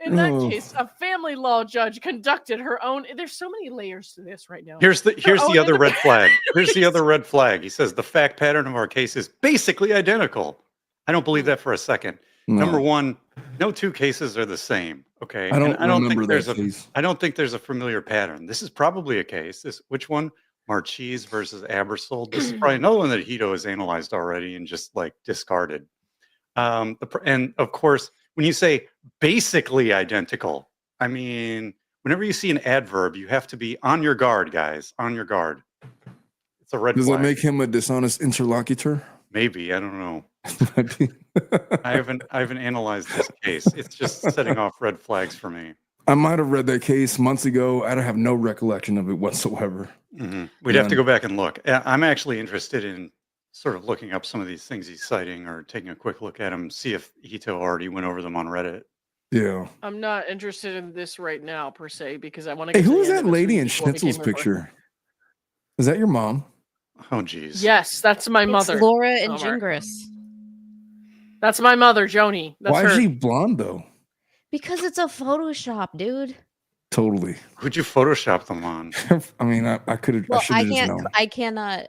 In that case, a family law judge conducted her own. There's so many layers to this right now. Here's the other red flag. Here's the other red flag. He says the fact pattern of our case is basically identical. I don't believe that for a second. No. Number one, no two cases are the same. Okay. I don't remember think there's that case. I don't think there's a familiar pattern. This is probably a case. Which one? Marchese versus Abersold. This is probably another one that Hito has analyzed already and just like discarded. And of course, when you say basically identical, I mean, whenever you see an adverb, you have to be on your guard, guys. On your guard. It's a red flag. Does that make him a dishonest interlocutor? Maybe, I don't know. I haven't analyzed this case. It's just setting off red flags for me. I might have read that case months ago. I don't have no recollection of it whatsoever. Mm-hmm. We'd have to go back and look. I'm actually interested in sort of looking up some of these things he's citing or taking a quick look at them, see if Hito already went over them on Reddit. Yeah. I'm not interested in this right now, per se, because I want Hey, to. who is that lady in Schnitzel's picture? Is that your mom? Oh, geez. Yes, that's my mother. It's Laura and Gingras. That's my mother, Joni. That's Why her. is she blonde though? Because it's a Photoshop, dude. Totally. Who'd you Photoshop them on? I mean, I could have. Well, I just known. I cannot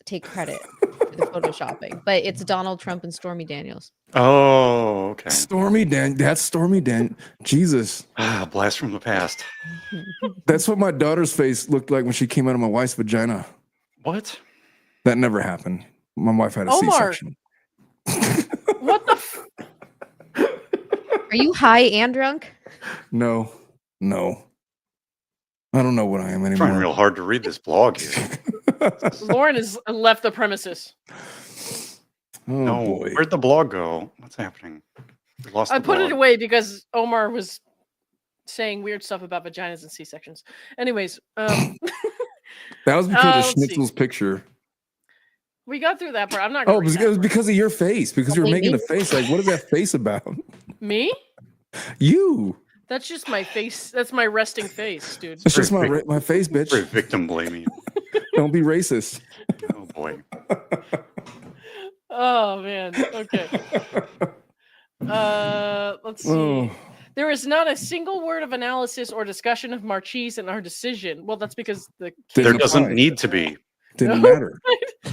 take credit for the photoshopping, but it's Donald Trump and Stormy Daniels. Oh, okay. Stormy Dan. That's Stormy Dan. Jesus. Ah, blast from the past. That's what my daughter's face looked like when she came out of my wife's vagina. What? That never happened. My wife had a Omar. C-section. What the? Are you high and drunk? No. I don't know what I am I'm trying anymore. real hard to read this blog here. Lauren has left the premises. Oh, No, boy. where'd the blog go? What's happening? We lost I the put it blog. away because Omar was saying weird stuff about vaginas and C-sections. Anyways, That was because let's of see. Schnitzel's picture. we got through that part. I'm not. Oh, Gonna read it that was part. because of your face. Because you were Only making me? a face. Like, what is that face about? Me? You. That's just my face. That's my resting face, dude. It's just Very my face, Very bitch. victim blaming. Don't be racist. Oh boy. Oh man. Okay. Let's see. Oh. There is not a single word of analysis or discussion of Marchese in our decision. Well, that's because the There There Didn't doesn't apply. need to be. Didn't No. matter.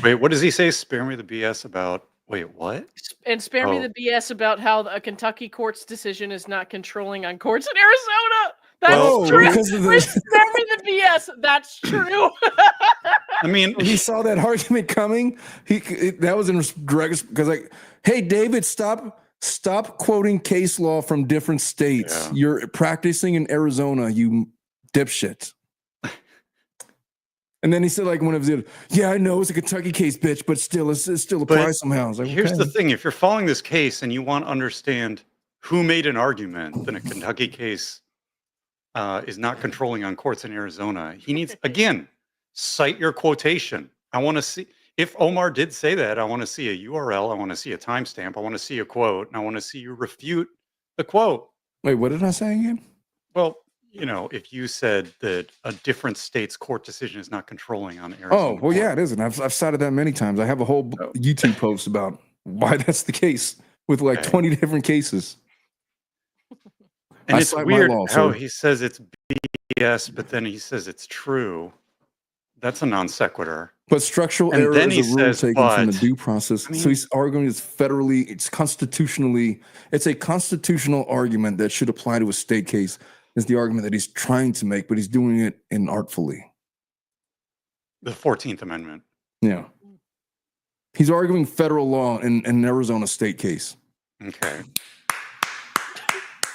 Wait, what does he say? Spare me the BS about. Wait, what? and spare me Oh. the BS about how a Kentucky court's decision is not controlling on courts in Arizona. That's Oh, true. because of Spare the, me the BS. That's true. I mean, he saw that argument coming. That was in direct because like, hey, David, stop quoting case law from different states. Yeah. You're practicing in Arizona, you dipshit. And then he said, like, when it was, yeah, I know it's a Kentucky case, bitch, but still, it still applies somehow. I was like, here's okay. the thing: if you're following this case and you want to understand who made an argument, then a Kentucky case is not controlling on courts in Arizona. He needs, again, cite your quotation. I want to see if Omar did say that. I want to see a URL. I want to see a timestamp. I want to see a quote, and I want to see you refute the quote. Wait, what did I say again? Well, you know, if you said that a different state's court decision is not controlling on Arizona. Oh, well, yeah, it isn't. I've cited that many times. I have a whole YouTube post about why that's the case with like Okay. 20 different cases. And I it's cite my weird law, how sir. he says it's BS, but then he says it's true. That's a non sequitur. But structural And error then is he a rule says, taken from the but- due process. I mean- So he's arguing it's federally, it's a constitutional argument that should apply to a state case. Is the argument that he's trying to make, but he's doing it inartfully. The 14th Amendment. Yeah. He's arguing federal law in an Arizona state case. Okay.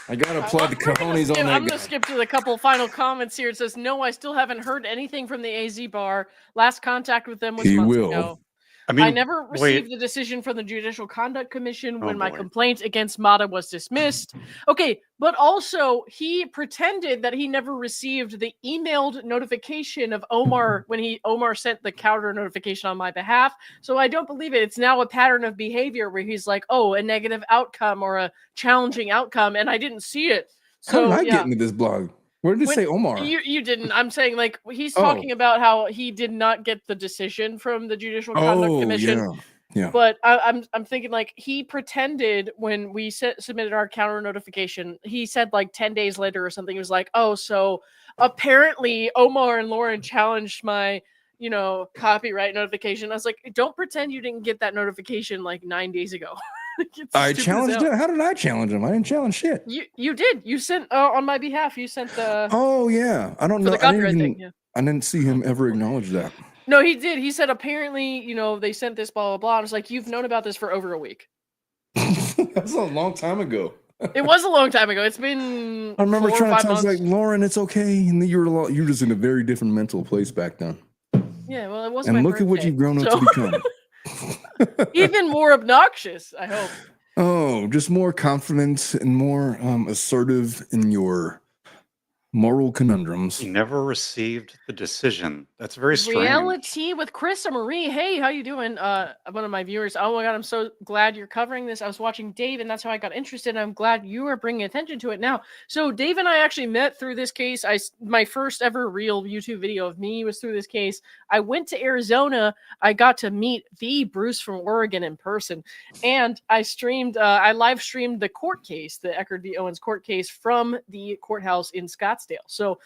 I gotta applaud the We're gonna cojones skip- on that I'm guy. going to skip to the couple final comments here. It says, no, I still haven't heard anything from the AZ bar. Last contact with them was He months will. ago. I mean, I never wait. received the decision from the Judicial Conduct Commission when my boy. complaint against Mata was dismissed. Okay, but also he pretended that he never received the emailed notification of Omar when Omar sent the counter notification on my behalf. So I don't believe it. It's now a pattern of behavior where he's like, "Oh, a negative outcome or a challenging outcome," and I didn't see it. How did So I yeah. get into this blog? Where did it say Omar? You didn't. I'm saying like he's Oh. talking about how he did not get the decision from the Judicial Conduct Commission. Yeah. But I'm thinking like he pretended when we submitted our counter notification, he said like 10 days later or something, he was like, "Oh, so apparently Omar and Lauren challenged my, copyright notification." I was like, "Don't pretend you didn't get that notification like 9 days ago." I challenged it. How did I challenge him? I didn't challenge shit. You did. You sent on my behalf. You sent the. Oh yeah, I don't for know. the copyright thing. Yeah. I didn't see him ever acknowledge that. No, he did. He said apparently, they sent this blah blah blah. I was like, "You've known about this for over a week." That's a long time ago. It was a long time ago. It's been. I remember 4 or trying 5 to tell months. like Lauren, it's okay, and then you were just in a very different mental place back then. Yeah, well, it was. And my look at what birthday, you've grown up so- to become. Even more obnoxious, I hope. Oh, just more confident and more assertive in your moral conundrums. He never received the decision. That's very strange. Reality with Chris and Marie. Hey, how you doing? One of my viewers. Oh my god, I'm so glad you're covering this. I was watching Dave, and that's how I got interested. And I'm glad you are bringing attention to it now. So Dave and I actually met through this case. My first ever real YouTube video of me was through this case. I went to Arizona. I got to meet the Bruce from Oregon in person, and I live streamed the court case, the Echard v. Owens court case from the courthouse in Scottsdale. So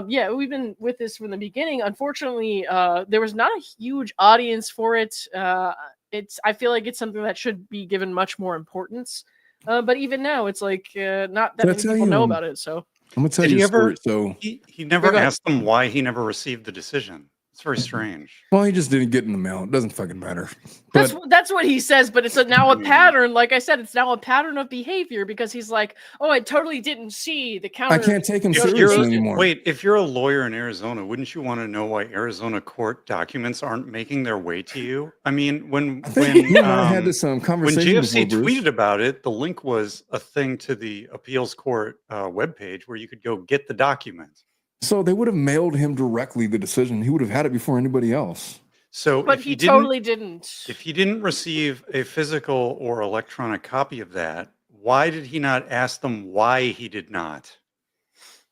yeah, we've been with this from the beginning. Unfortunately, there was not a huge audience for it. I feel like it's something that should be given much more importance. But even now, it's like not that many people know about it. So I'm gonna tell Did you he a ever? story. So He never go ahead. asked them why he never received the decision. It's very strange. well, he just didn't get in the mail. It doesn't fucking matter. But that's what he says, but it's now a pattern. Like I said, it's now a pattern of behavior because he's like, "Oh, I totally didn't see the counter." I can't take him If seriously you're, anymore. wait, if you're a lawyer in Arizona, wouldn't you want to know why Arizona court documents aren't making their way to you? I mean, when I think you and I had this when conversation GFC before, Bruce. tweeted about it, the link was a thing to the appeals court webpage where you could go get the document. So they would have mailed him directly the decision. He would have had it before anybody else. So, But if he didn't- totally didn't. If he didn't receive a physical or electronic copy of that, why did he not ask them why he did not?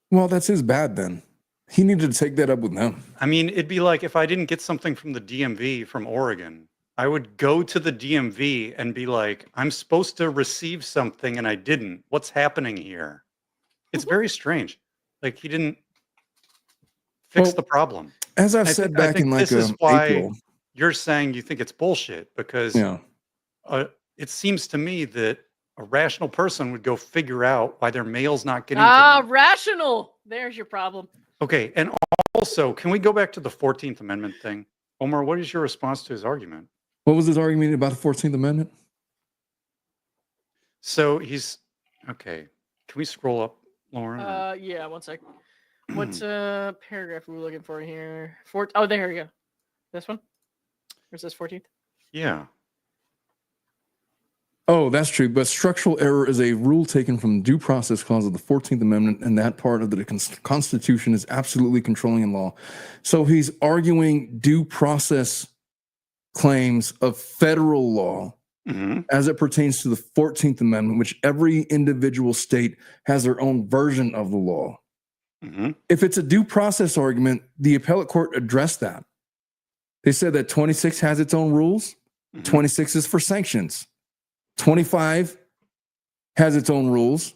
Well, that's his bad then. He needed to take that up with them. I mean, it'd be like if I didn't get something from the DMV from Oregon, I would go to the DMV and be like, I'm supposed to receive something and I didn't. What's happening here? It's very strange. Like he didn't fix Well, the problem. As I've I said think- I back think in like this is why April. You're saying you think it's bullshit because Yeah. it seems to me that a rational person would go figure out why their mail's not getting to them. Rational. There's your problem. Okay, and also, can we go back to the 14th Amendment thing? Omar, what is your response to his argument? What was his argument about the 14th Amendment? So he's okay. Can we scroll up, Lauren? or- Yeah, one sec. What paragraph are we looking for here? Oh, there we go. This one? Or is this 14th? Yeah. Oh, that's true. But structural error is a rule taken from the due process clause of the 14th Amendment, and that part of the Constitution is absolutely controlling in law. So he's arguing due process claims of federal law hmm as it pertains to the 14th Amendment, which every individual state has their own version of the law. hmm If it's a due process argument, the appellate court addressed that. They said that 26 has its own rules. 26 is for sanctions. 25 has its own rules.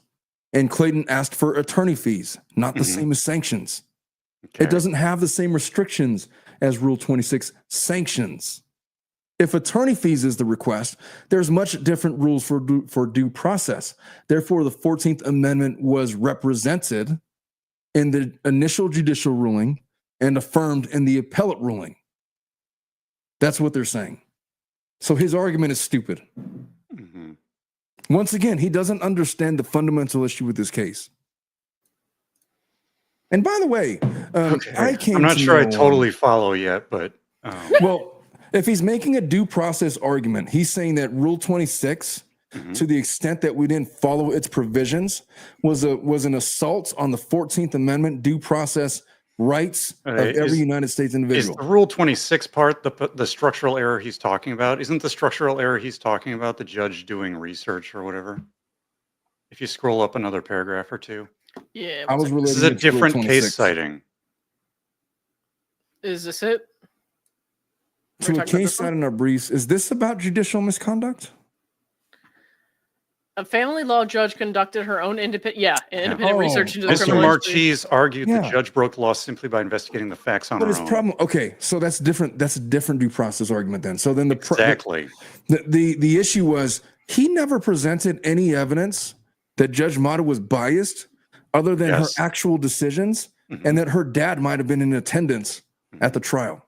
And Clayton asked for attorney fees, not the Mhm. same as sanctions. Okay. It doesn't have the same restrictions as Rule 26 sanctions. If attorney fees is the request, there's much different rules for due process. Therefore, the 14th Amendment was represented in the initial judicial ruling and affirmed in the appellate ruling. That's what they're saying. So his argument is stupid. Mhm. Once again, he doesn't understand the fundamental issue with this case. And by the way, Okay. I came I'm not to sure I know, totally follow yet, but Well, If he's making a due process argument, he's saying that Rule 26, to the extent that we didn't follow its provisions, was an assault on the 14th Amendment due process rights of every United States individual. Is the Rule 26 part the structural error he's talking about? Isn't the structural error he's talking about the judge doing research or whatever? If you scroll up another paragraph or two. Yeah. I was This is a different case citing. Is this it? So a case cited in our briefs, is this about judicial misconduct? A family law judge conducted her own independent research into the Mr. criminal Marchese argued the judge broke the law simply by investigating the facts on her own. Problem, okay, so that's different. That's a different due process argument then. So then the issue was he never presented any evidence that Judge Mata was biased other than her actual decisions and that her dad might have been in attendance at the trial.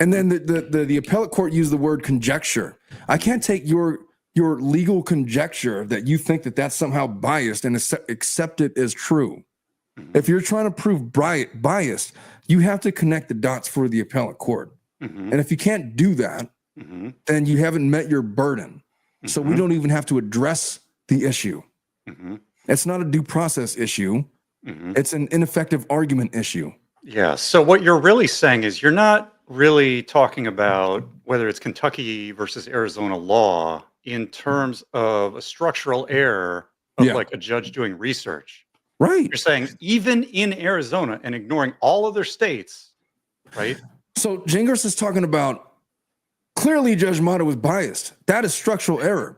And then the appellate court used the word conjecture. I can't take your legal conjecture that you think that that's somehow biased and accept it as true. If you're trying to prove bias, you have to connect the dots for the appellate court. And if you can't do that, then you haven't met your burden. So we don't even have to address the issue. It's not a due process issue. It's an ineffective argument issue. Yeah. So what you're really saying is you're not really talking about whether it's Kentucky versus Arizona law in terms of a structural error of like a judge doing research. Right. You're saying even in Arizona and ignoring all other states, right? So Gingras is talking about clearly Judge Mata was biased. That is structural error.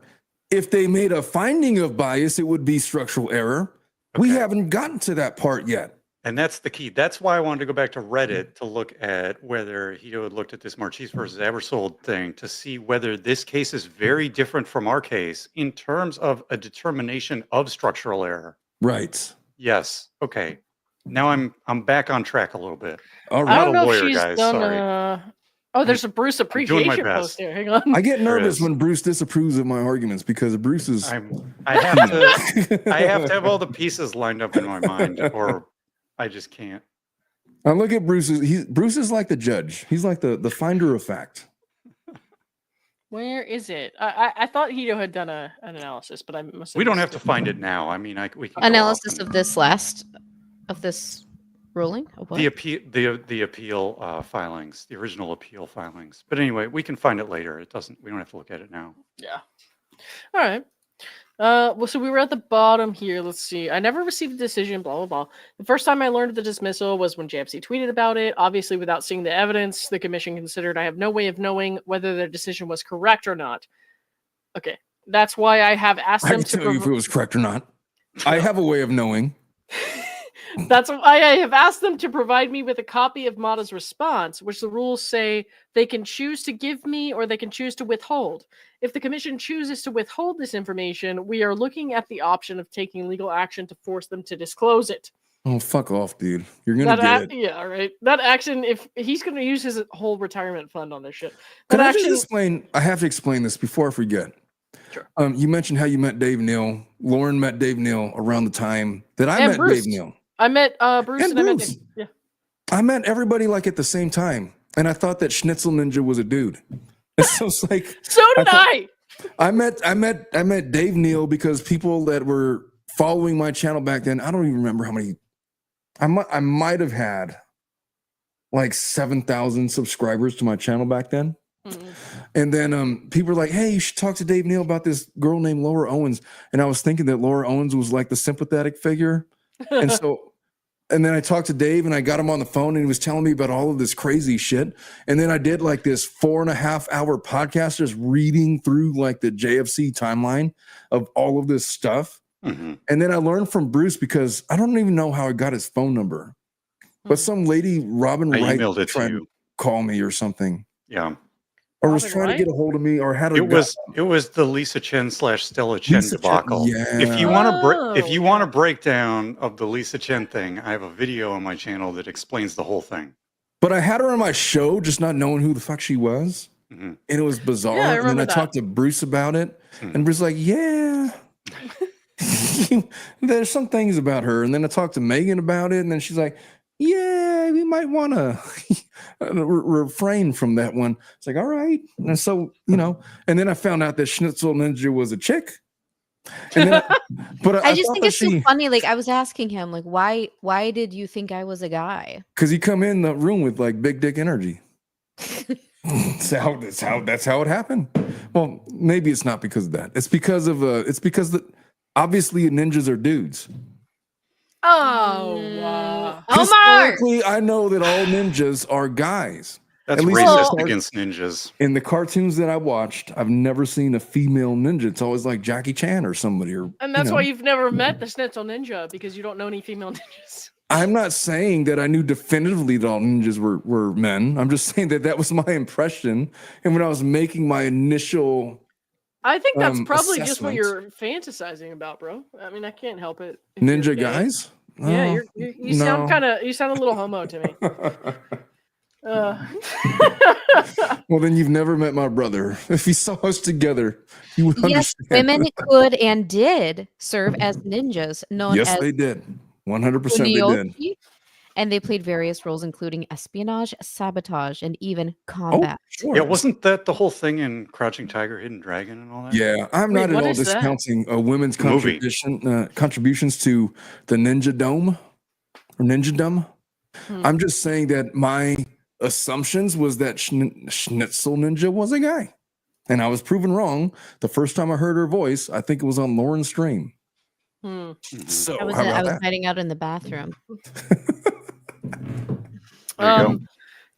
If they made a finding of bias, it would be structural error. Okay. We haven't gotten to that part yet. And that's the key. That's why I wanted to go back to Reddit to look at whether he had looked at this Marchese versus Abersold thing to see whether this case is very different from our case in terms of a determination of structural error. Right. Yes. Okay. Now I'm back on track a little bit. All right. I don't I'm know not a lawyer, if she's guys. done. Sorry. Oh, there's a Bruce appreciation post here. Hang on. I get nervous when Bruce disapproves of my arguments because Bruce is. I have to have all the pieces lined up in my mind, or I just can't. I look at Bruce. Bruce is like the judge. He's like the finder of fact. Where is it? I thought Hito had done an analysis, but I must. We don't have to find it now. I mean, we can analysis of this ruling. The appeal filings, the original appeal filings. But anyway, we can find it later. We don't have to look at it now. Yeah. All right. Well, so we were at the bottom here. Let's see. I never received a decision, blah, blah, blah. The first time I learned of the dismissal was when JFC tweeted about it. Obviously, without seeing the evidence, the commission considered I have no way of knowing whether their decision was correct or not. Okay. That's why I have asked them to tell you if it was correct or not. I have a way of knowing. That's why I have asked them to provide me with a copy of Mata's response, which the rules say they can choose to give me or they can choose to withhold. If the commission chooses to withhold this information, we are looking at the option of taking legal action to force them to disclose it. Oh, fuck off, dude. You're going to get it. Yeah, right. That action, if he's going to use his whole retirement fund on this shit. Can I just explain? I have to explain this before I forget. Sure. You mentioned how you met Dave Neal. Lauren met Dave Neal around the time that I met Bruce. Dave Neal. I met Bruce and Bruce. I met Dave. Yeah. I met everybody like at the same time. And I thought that Schnitzel Ninja was a dude. So it's like so did I. I met Dave Neal because people that were following my channel back then, I don't even remember how many. I might have had like 7,000 subscribers to my channel back then. Mm-hmm. And then people were like, hey, you should talk to Dave Neal about this girl named Laura Owens. And I was thinking that Laura Owens was like the sympathetic figure. And then I talked to Dave and I got him on the phone and he was telling me about all of this crazy shit. And then I did like this 4.5 hour podcast just reading through like the JFC timeline of all of this stuff. Mm-hmm. And then I learned from Bruce because I don't even know how I got his phone number, but some lady, Robin Wright, tried to call me or something. Yeah. Or was trying to get a hold of me, or had it was the Lisa Chen / Stella Chen debacle. Yeah. If you want a breakdown of the Lisa Chen thing, I have a video on my channel that explains the whole thing. But I had her on my show, just not knowing who the fuck she was, and it was bizarre. Yeah, and then I talked to Bruce about it, and Bruce was like, "Yeah, there's some things about her." And then I talked to Megan about it, and then she's like, yeah, we might want to refrain from that one. It's like, all right. And so, and then I found out that Schnitzel Ninja was a chick. And then, I just thought think that it's so funny. Like I was asking him, like, why did you think I was a guy? because he come in the room with like big dick energy. That's how it happened. Well, maybe it's not because of that. It's because obviously ninjas are dudes. Oh, Omar! Historically, I know that all ninjas are guys. That's At least racist against ninjas. In the cartoons that I watched, I've never seen a female ninja. It's always like Jackie Chan or somebody. and that's why you've never met the Schnitzel Ninja, because you don't know any female ninjas. I'm not saying that I knew definitively that all ninjas were men. I'm just saying that was my impression. And when I was making my initial I think that's probably just what assessment. you're fantasizing about, bro. I mean, I can't help it. if ninja you're gay. guys. Yeah, Oh, you sound you sound a little homo to me. Well, then you've never met my brother. If he saw us together, you would Yes, understand. women could and did serve as ninjas, known Yes, as they did. 100% they did. Unioshi, and they played various roles, including espionage, sabotage, and even combat. Sure. Yeah, wasn't that the whole thing in Crouching Tiger, Hidden Dragon, and all that? Yeah, I'm Wait, not at what all is that? discounting women's Movie. contributions to the Ninja Dome or Ninja Dome. I'm just saying that my assumptions was that Schnitzel Ninja was a guy, and I was proven wrong the first time I heard her voice. I think it was on Lauren's stream. So I was how about that? hiding out in the bathroom. There you go.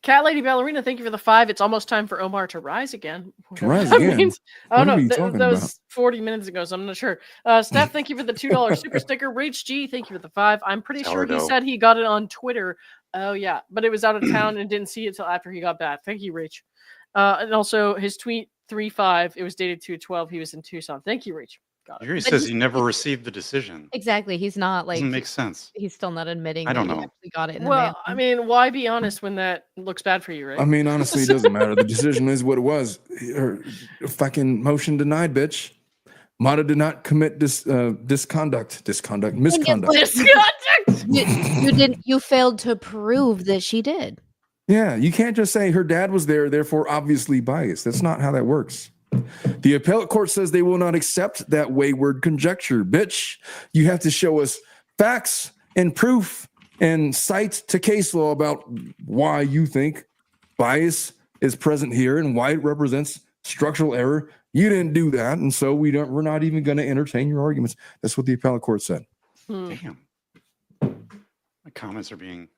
Cat Lady Ballerina, thank you for the 5. It's almost time for Omar to rise again. To rise That again? means- I What don't are know. you talking That was about? 40 minutes ago, so I'm not sure. Steph, thank you for the $2 super sticker. Rach G, thank you for the 5. I'm pretty sure he Sourdough. said he got it on Twitter. Oh, yeah. But it was out of town and didn't see it till after he got back. Thank you, Rach. And also his tweet 3-5. It was dated 2/12. He was in Tucson. Thank you, Rach. Got it. Here he says he never received the decision. Exactly. He's not like Doesn't make sense. he's still not admitting I don't that he know. actually got it in the Well, mail. I mean, why be honest when that looks bad for you, right? I mean, honestly, it doesn't matter. The decision is what it was. Her fucking motion denied, bitch. Mata did not commit misconduct. You failed to prove that she did. Yeah, you can't just say her dad was there, therefore obviously biased. That's not how that works. The appellate court says they will not accept that wayward conjecture. Bitch, you have to show us facts and proof and cite to case law about why you think bias is present here and why it represents structural error. You didn't do that, and so we're not even going to entertain your arguments. That's what the appellate court said. Damn. My comments are being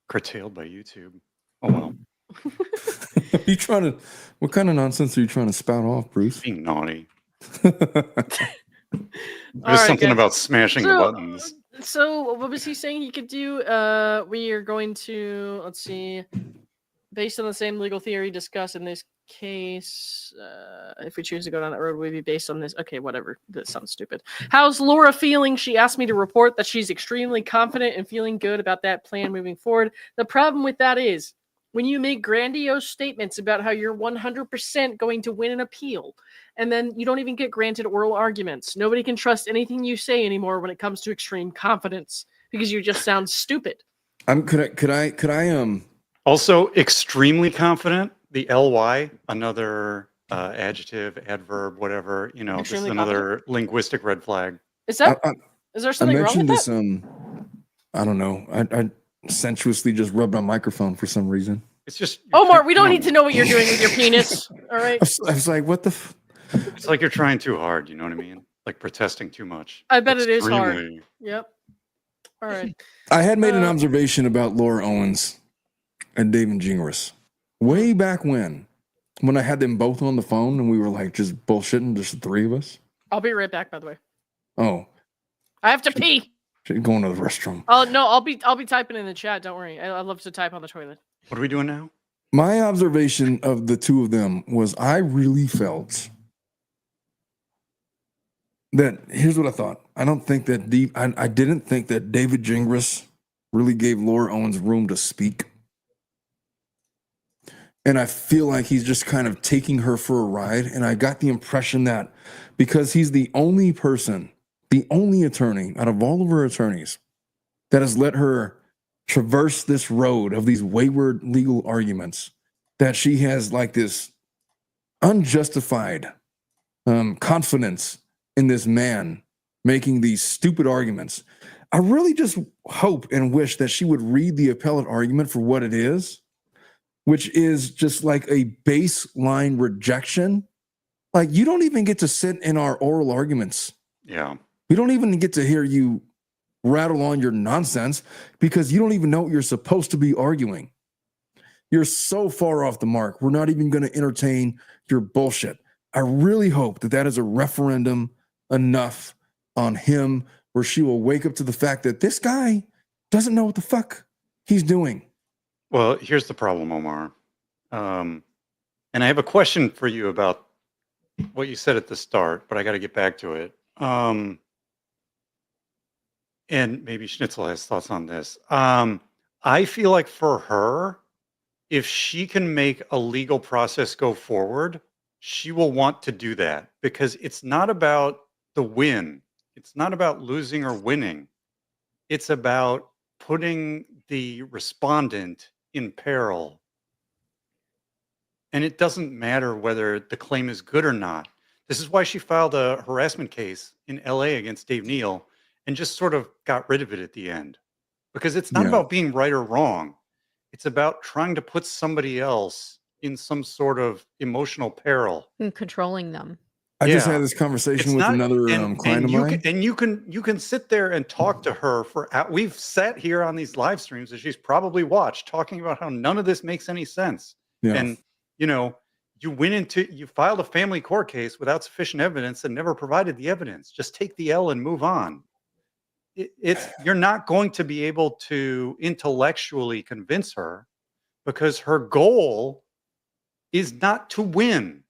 curtailed by YouTube. Oh well. What kind of nonsense are you trying to spout off, Bruce? Being naughty. All There's right, something guys. about smashing the buttons. So what was he saying he could do? We are going to, let's see, based on the same legal theory discussed in this case, if we choose to go down that road, would be based on this. Okay, whatever. That sounds stupid. How's Laura feeling? She asked me to report that she's extremely confident and feeling good about that plan moving forward. The problem with that is when you make grandiose statements about how you're 100% going to win an appeal, and then you don't even get granted oral arguments. Nobody can trust anything you say anymore when it comes to extreme confidence because you just sound stupid. Could I Also, extremely confident. The ly, another adjective, adverb, whatever. You know, this is Extremely another linguistic red flag. Is that? Is there I something wrong with mentioned that? this I don't know. I sensuously just rubbed my microphone for some reason. It's just Omar, we don't need to know what you're doing with your penis. All right. I was like, what the It's like you're trying too hard, you know what I mean? Like protesting too much. I bet it is hard. Extremely. Yep. All right. I had made an observation about Laura Owens and David Gingras way back when I had them both on the phone and we were like just bullshitting, just the three of us. I'll be right back, by the way. Oh, I have to pee. going to the restroom. Oh no, I'll be typing in the chat. Don't worry. I love to type on the toilet. What are we doing now? My observation of the two of them was I really felt that here's what I thought. I didn't think that David Gingras really gave Laura Owens room to speak. And I feel like he's just kind of taking her for a ride. And I got the impression that because he's the only person, the only attorney out of all of her attorneys that has let her traverse this road of these wayward legal arguments, that she has like this unjustified confidence in this man making these stupid arguments. I really just hope and wish that she would read the appellate argument for what it is, which is just like a baseline rejection. Like, you don't even get to sit in our oral arguments. Yeah. We don't even get to hear you rattle on your nonsense because you don't even know what you're supposed to be arguing. You're so far off the mark. We're not even going to entertain your bullshit. I really hope that that is a referendum enough on him where she will wake up to the fact that this guy doesn't know what the fuck he's doing. Well, here's the problem, Omar. And I have a question for you about what you said at the start, but I got to get back to it. And maybe Schnitzel has thoughts on this. I feel like for her, if she can make a legal process go forward, she will want to do that because it's not about the win. It's not about losing or winning. It's about putting the respondent in peril. And it doesn't matter whether the claim is good or not. This is why she filed a harassment case in LA against Dave Neal and just sort of got rid of it at the end. Because it's not about being right or wrong. It's about trying to put somebody else in some sort of emotional peril. And controlling them. I just had this conversation with another client of mine. You can sit there and talk to her for. We've sat here on these live streams that she's probably watched, talking about how none of this makes any sense. Yeah. And you filed a family court case without sufficient evidence and never provided the evidence. Just take the L and move on. You're not going to be able to intellectually convince her because her goal is not to win.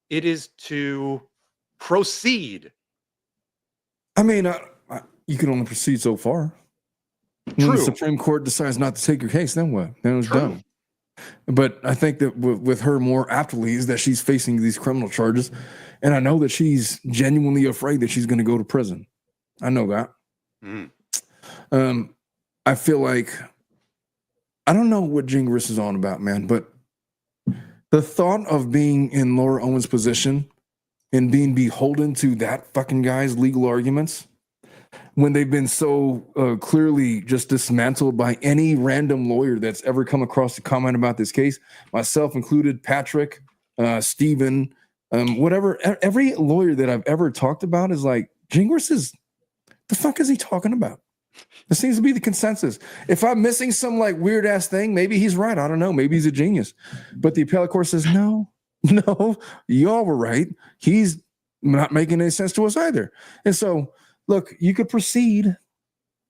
It is to proceed. I mean, you can only proceed so far. When the Supreme Court decides not to take your case, then what? Then it's done. But I think that with her more aptly is that she's facing these criminal charges. And I know that she's genuinely afraid that she's going to go to prison. I know that. I feel like, I don't know what Gingras is on about, man, but the thought of being in Laura Owens' position and being beholden to that fucking guy's legal arguments when they've been so clearly just dismantled by any random lawyer that's ever come across to comment about this case, myself included, Patrick, Stephen, whatever, every lawyer that I've ever talked about is like, Gingras the fuck is he talking about? This seems to be the consensus. If I'm missing some like weird ass thing, maybe he's right. I don't know. Maybe he's a genius. But the appellate court says, no, y'all were right. He's not making any sense to us either. And so, look, you could proceed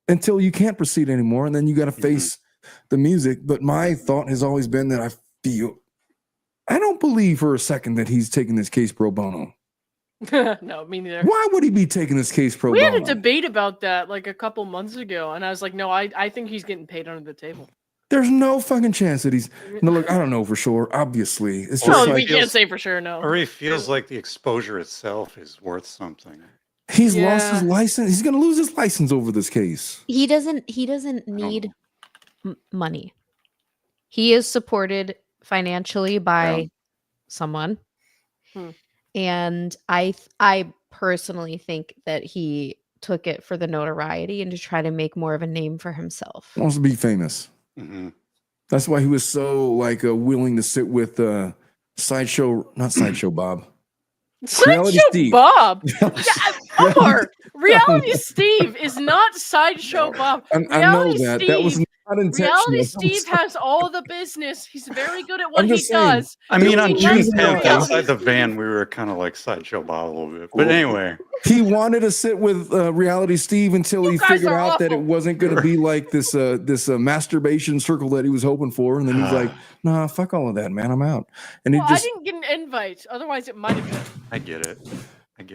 until you can't proceed anymore. And then you got to face the music. But my thought has always been that I don't believe for a second that he's taking this case pro bono. No, me neither. Why would he be taking this case pro bono? We had a debate about that like a couple months ago, and I was like, no, I think he's getting paid under the table. There's no fucking chance that he's. No, look, I don't know for sure. Obviously, it's just No, like, we can't say for sure. No, Or he feels like the exposure itself is worth something. he's lost his license. He's going to lose his license over this case. He doesn't need money. He is supported financially by someone. And I personally think that he took it for the notoriety and to try to make more of a name for himself. He wants to be famous. That's why he was so like willing to sit with not Sideshow Bob. Reality Sideshow Steve. Bob. Omar, Reality Steve is not Sideshow Bob. I know that. That was not intentional. Reality Steve has all the business. He's very good at what he does. I mean, on He June loves 10th, Reality outside the Steve. van, we were kind of like Sideshow Bob a little bit. But anyway. He wanted to sit with Reality Steve until he guys figured are out that it awful. wasn't going to be like this masturbation circle that he was hoping for. And then he's like, nah, fuck all of that, man. I'm out. And Well, it just, I didn't get an invite. Otherwise, it might have been. I get it.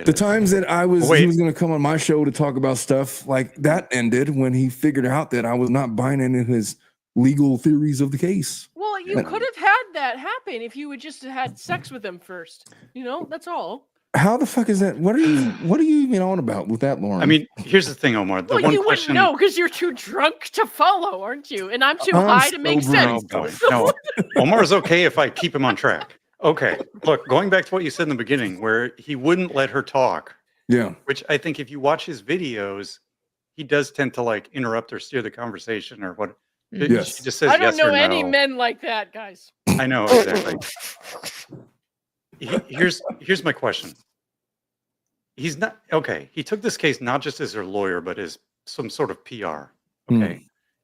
the times that he was going to come on my show to talk about stuff like that ended when he figured out that I was not buying any of his legal theories of the case. Well, you could have had that happen if you would just had sex with him first. You know, that's all. How the fuck is that? What are you even on about with that, Lauren? I mean, here's the thing, Omar. The Well, one you question. wouldn't know because you're too drunk to follow, aren't you? And I'm too I'm high to make sober Oh sense. boy, no. Omar's okay if I keep him on track. Okay, look, going back to what you said in the beginning, where he wouldn't let her talk, yeah. which I think if you watch his videos, he does tend to like interrupt or steer the conversation or what. Yes. She just says I don't yes know or any no. men like that, guys. I know exactly. Here's my question. He's not okay. He took this case not just as her lawyer, but as some sort of PR. Okay.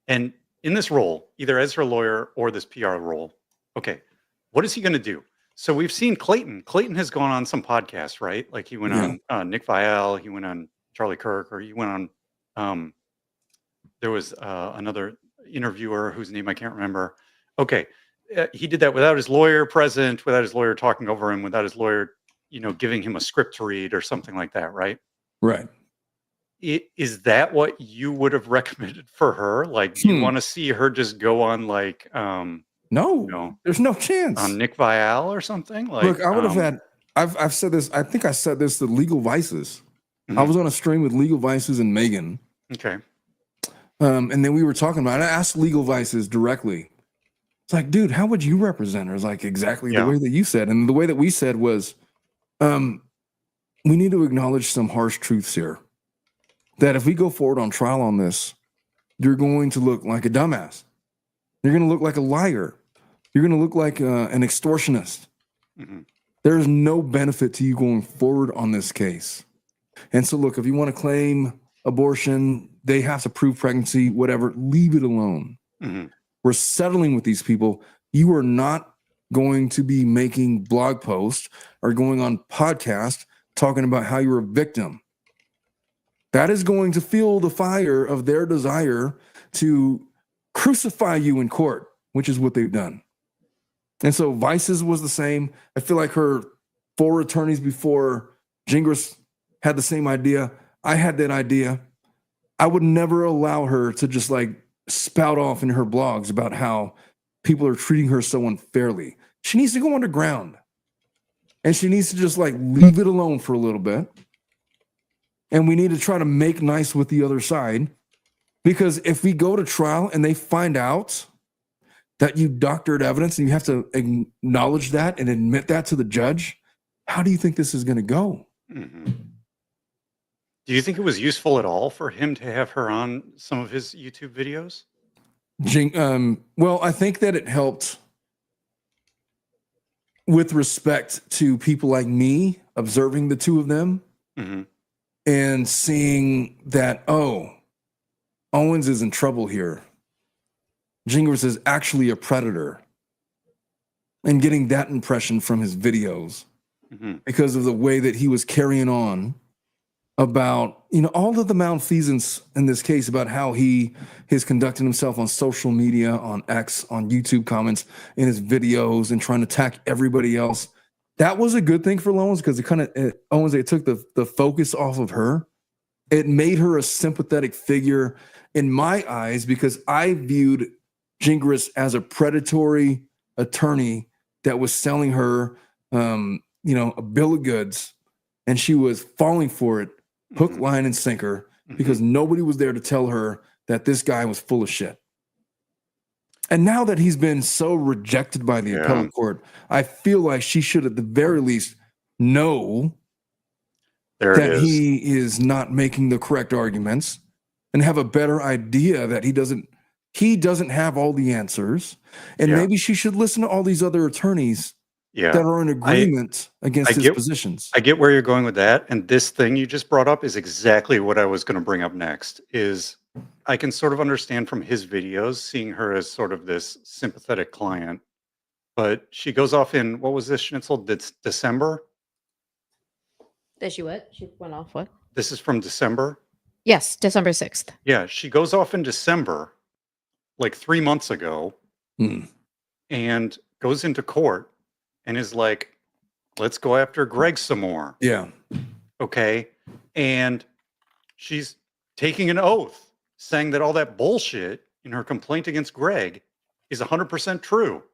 And in this role, either as her lawyer or this PR role, okay, what is he going to do? So we've seen Clayton. Clayton has gone on some podcasts, right? Like he went on Nick Viall, he went on Charlie Kirk, or he went on there was another interviewer whose name I can't remember. Okay. He did that without his lawyer present, without his lawyer talking over him, without his lawyer, giving him a script to read or something like that, right? Right. Is that what you would have recommended for her? Like, do you want to see her just go on like, no, there's no chance on Nick Viall or something? Like, look, I would have had. I've said this. I think I said this to Legal Vices. I was on a stream with Legal Vices and Megan. Okay. And then we were talking about it. I asked Legal Vices directly. It's like, dude, how would you represent her? It's like exactly the way that you said. And the way that we said was, we need to acknowledge some harsh truths here. That if we go forward on trial on this, you're going to look like a dumbass. You're going to look like a liar. You're going to look like an extortionist. There's no benefit to you going forward on this case. And so, look, if you want to claim abortion, they have to prove pregnancy, whatever, leave it alone. We're settling with these people. You are not going to be making blog posts or going on podcasts talking about how you're a victim. That is going to fuel the fire of their desire to crucify you in court, which is what they've done. And so Vices was the same. I feel like her 4 attorneys before Gingras had the same idea. I had that idea. I would never allow her to just like spout off in her blogs about how people are treating her so unfairly. She needs to go underground. And she needs to just like leave it alone for a little bit. And we need to try to make nice with the other side. Because if we go to trial and they find out that you doctored evidence and you have to acknowledge that and admit that to the judge, how do you think this is going to go? Do you think it was useful at all for him to have her on some of his YouTube videos? Well, I think that it helped with respect to people like me observing the two of them and seeing that, oh, Owens is in trouble here. Gingras is actually a predator. And getting that impression from his videos because of the way that he was carrying on about, all of the malfeasance in this case, about how he is conducting himself on social media, on X, on YouTube comments, in his videos, and trying to attack everybody else. That was a good thing for Owens because it took the focus off of her. It made her a sympathetic figure in my eyes because I viewed Gingras as a predatory attorney that was selling her, a bill of goods, and she was falling for it. Hook, line, and sinker, because nobody was there to tell her that this guy was full of shit. And now that he's been so rejected by the appellate court, I feel like she should at the very least know that he is not making the correct arguments and have a better idea that he doesn't have all the answers. And maybe she should listen to all these other attorneys that are in agreement against his positions. I get where you're going with that. And this thing you just brought up is exactly what I was going to bring up next. Is I can sort of understand from his videos, seeing her as sort of this sympathetic client. But she goes off in, what was this, Schnitzel? December? Did she what? She went off what? This is from December? Yes, December 6th. Yeah, she goes off in December, like 3 months ago, and goes into court. And is like, let's go after Greg some more. Yeah. Okay. And she's taking an oath saying that all that bullshit in her complaint against Greg is 100% true.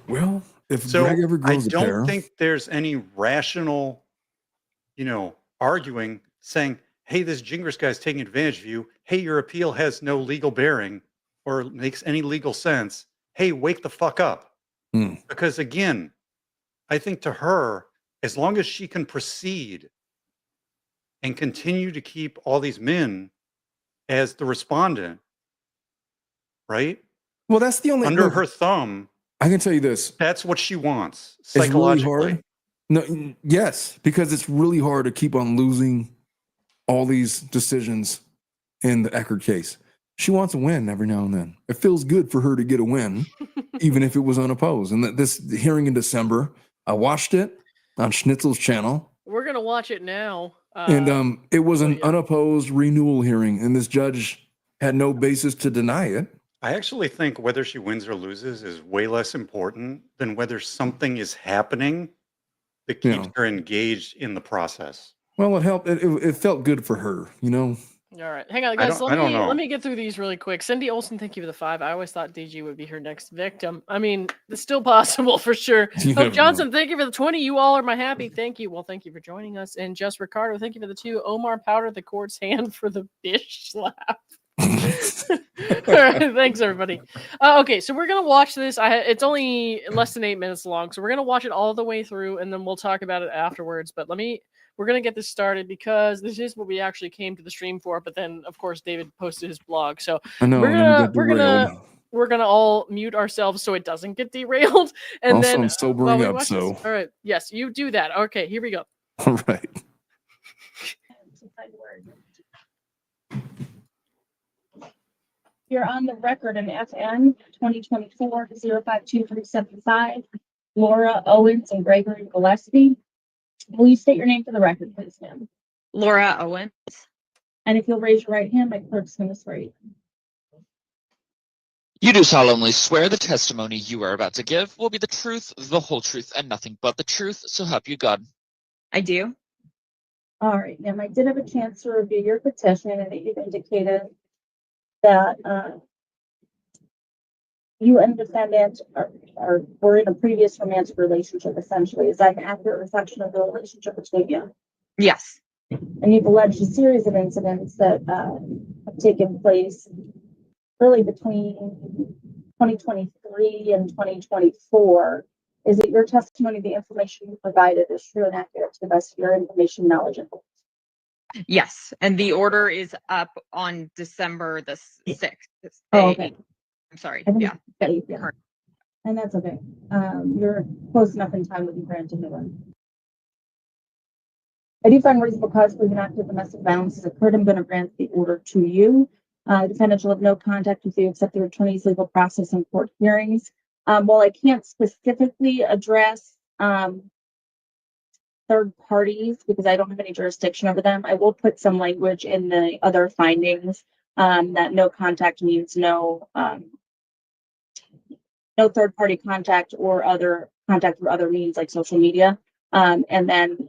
Well, if So Greg ever I grows a don't pair, think there's any rational, arguing saying, hey, this Gingras guy's taking advantage of you. Hey, your appeal has no legal bearing or makes any legal sense. Hey, wake the fuck up. Hmm. Because again, I think to her, as long as she can proceed and continue to keep all these men as the respondent, right? well, that's the only Under look. her thumb, I can tell you this: that's what she wants it's really psychologically. hard. No, yes, because it's really hard to keep on losing all these decisions in the Echard case. She wants a win every now and then. It feels good for her to get a win, even if it was unopposed. And this hearing in December, I watched it on Schnitzel's channel, We're gonna watch it now. and it was an yeah. unopposed renewal hearing, and this judge had no basis to deny it. I actually think whether she wins or loses is way less important than whether something is happening that keeps her engaged in the process. Well, it helped. It felt good for her, All right, hang on, I guys. don't know. Let me get through these really quick. Cindy Olsen, thank you for the 5. I always thought DG would be her next victim. I mean, it's still possible for sure. You Hope never Johnson, know. thank you for the 20. You all are my happy. Thank you. Well, thank you for joining us. And Just Ricardo, thank you for the 2. Omar Powder, the court's hand for the bitch slap. All right, thanks everybody. Okay, so we're gonna watch this. It's only less than 8 minutes long, so we're gonna watch it all the way through, and then we'll talk about it afterwards. But we're gonna get this started because this is what we actually came to the stream for. But then, of course, David posted his blog, so I know. we're gonna all mute ourselves so it doesn't get derailed. And Also, then I'm sobering up. watch So, this. All right, yes, you do that. Okay, here we go. all right. You're on the record in FN 2024-052375. Laura Owens and Gregory Gillespie. Will you state your name for the record, please, ma'am? Laura Owens. And if you'll raise your right hand, my clerk's going to swear you. You do solemnly swear the testimony you are about to give will be the truth, the whole truth, and nothing but the truth, so help you God. I do. All right, ma'am, I did have a chance to review your petition, and you've indicated that you and the defendant were in a previous romantic relationship, essentially. Is that an accurate reflection of the relationship between you? Yes. And you've alleged a series of incidents that have taken place really between 2023 and 2024. Is it your testimony the information you provided is true and accurate to the best of your information, knowledge, and belief? Yes. And the order is up on December the 6th. Oh, okay. I'm sorry. Yeah. Yeah. And that's okay. You're close enough in time to be granted the one. I do find reasonable cause for an act of domestic violence has occurred. I'm going to grant the order to you. The defendant will have no contact with you except your attorney's legal process and court hearings. While I can't specifically address third parties because I don't have any jurisdiction over them, I will put some language in the other findings that no contact means no third party contact or other contact through other means like social media. And then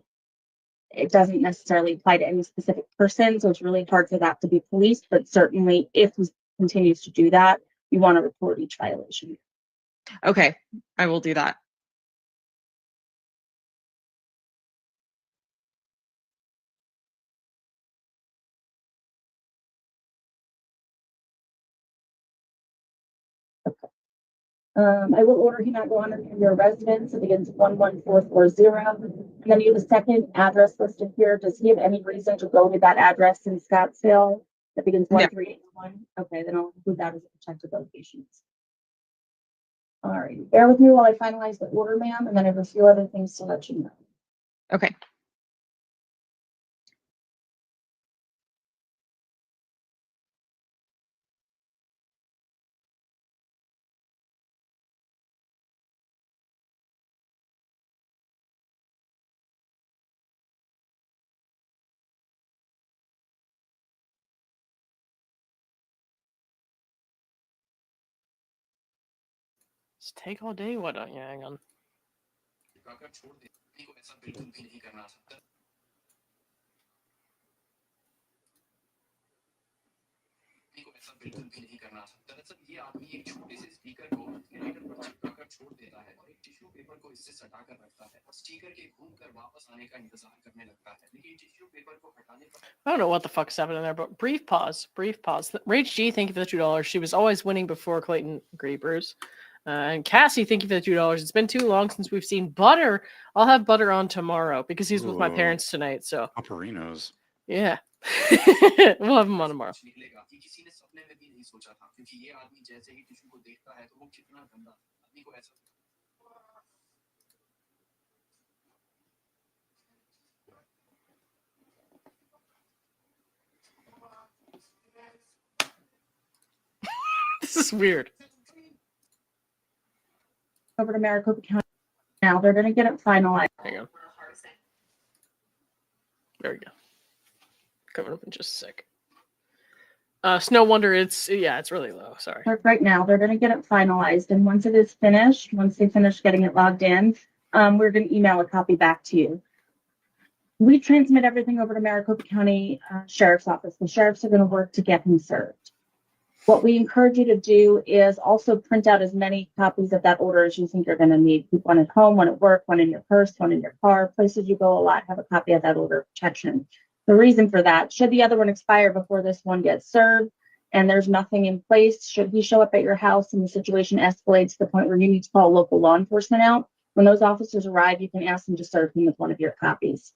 it doesn't necessarily apply to any specific person, so it's really hard for that to be policed. But certainly, if he continues to do that, you want to report each violation. Okay, I will do that. I will order he not go on in your residence. It begins 11440. And then you have a second address listed here. Does he have any reason to go to that address in Scottsdale that begins 1381? Okay, then I'll include that as a protected location. All right, bear with me while I finalize the order, ma'am, and then I have a few other things to let you know. Okay. Just take all day. Why don't you hang on? I don't know what the fuck's happening there, but brief pause. Rach G, thank you for the $2. She was always winning before Clayton Griebers. And Cassie, thank you for the $2. It's been too long since we've seen Butter. I'll have Butter on tomorrow because he's with my parents tonight. So Paperinos. yeah, we'll have him on tomorrow. This is weird. Over to Maricopa County now. They're going to get it finalized. Hang on. There we go. Coming up in just a sec. Snow Wonder, it's really low. Sorry. Right now, they're going to get it finalized, and once it is finished, once they finish getting it logged in, we're going to email a copy back to you. We transmit everything over to Maricopa County Sheriff's Office. The sheriffs are going to work to get him served. What we encourage you to do is also print out as many copies of that order as you think you're going to need. Keep one at home, one at work, one in your purse, one in your car. Places you go a lot, have a copy of that order of protection. The reason for that, should the other one expire before this one gets served and there's nothing in place, should he show up at your house and the situation escalates to the point where you need to call local law enforcement out, when those officers arrive, you can ask them to serve him with one of your copies.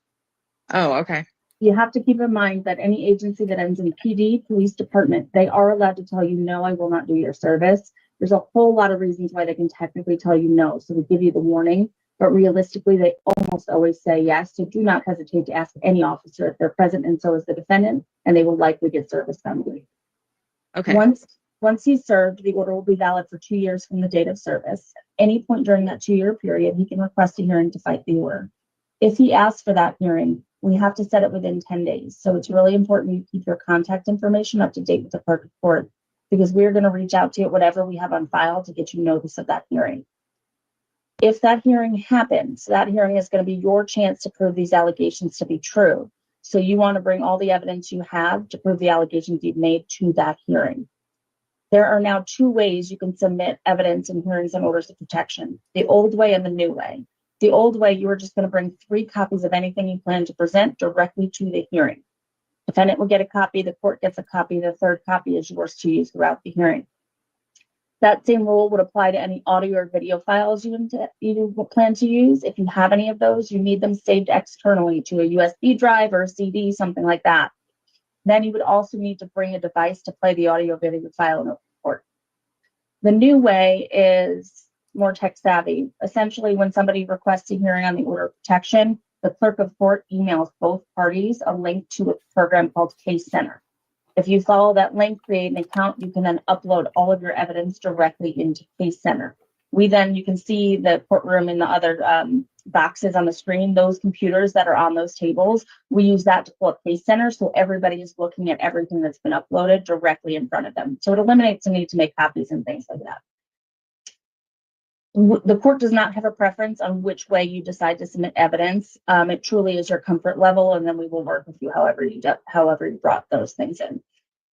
Oh, okay. You have to keep in mind that any agency that ends in PD, police department, they are allowed to tell you, no, I will not do your service. There's a whole lot of reasons why they can technically tell you no. So we give you the warning, but realistically, they almost always say yes. So do not hesitate to ask any officer if they're present, and so is the defendant, and they will likely get service done with you. Okay. Once he's served, the order will be valid for 2 years from the date of service. Any point during that 2-year period, he can request a hearing to fight the order. If he asks for that hearing, we have to set it within 10 days. So it's really important you keep your contact information up to date with the clerk of court, because we're going to reach out to you at whatever we have on file to get you notice of that hearing. If that hearing happens, that hearing is going to be your chance to prove these allegations to be true. So you want to bring all the evidence you have to prove the allegations you've made to that hearing. There are now 2 ways you can submit evidence in hearings and orders of protection: the old way and the new way. The old way, you are just going to bring 3 copies of anything you plan to present directly to the hearing. Defendant will get a copy, the court gets a copy, the 3rd copy is yours to use throughout the hearing. That same rule would apply to any audio or video files you plan to use. If you have any of those, you need them saved externally to a USB drive or a CD, something like that. Then you would also need to bring a device to play the audio video file in open court. The new way is more tech savvy. Essentially, when somebody requests a hearing on the order of protection, the clerk of court emails both parties a link to a program called Case Center. If you follow that link, create an account, you can then upload all of your evidence directly into Case Center. You can see the courtroom in the other boxes on the screen, those computers that are on those tables. We use that to pull up Case Center, so everybody is looking at everything that's been uploaded directly in front of them. So it eliminates the need to make copies and things like that. The court does not have a preference on which way you decide to submit evidence. It truly is your comfort level, and then we will work with you however you brought those things in.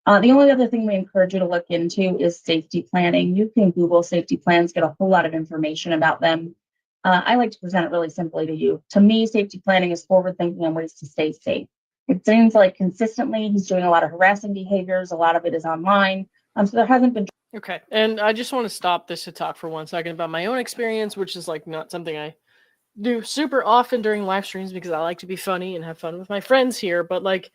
The only other thing we encourage you to look into is safety planning. You can Google safety plans, get a whole lot of information about them. I like to present it really simply to you. To me, safety planning is forward thinking on ways to stay safe. It seems like consistently he's doing a lot of harassing behaviors. A lot of it is online. So there hasn't been. Okay, and I just want to stop this to talk for 1 second about my own experience, which is like not something I do super often during live streams because I like to be funny and have fun with my friends here. But like,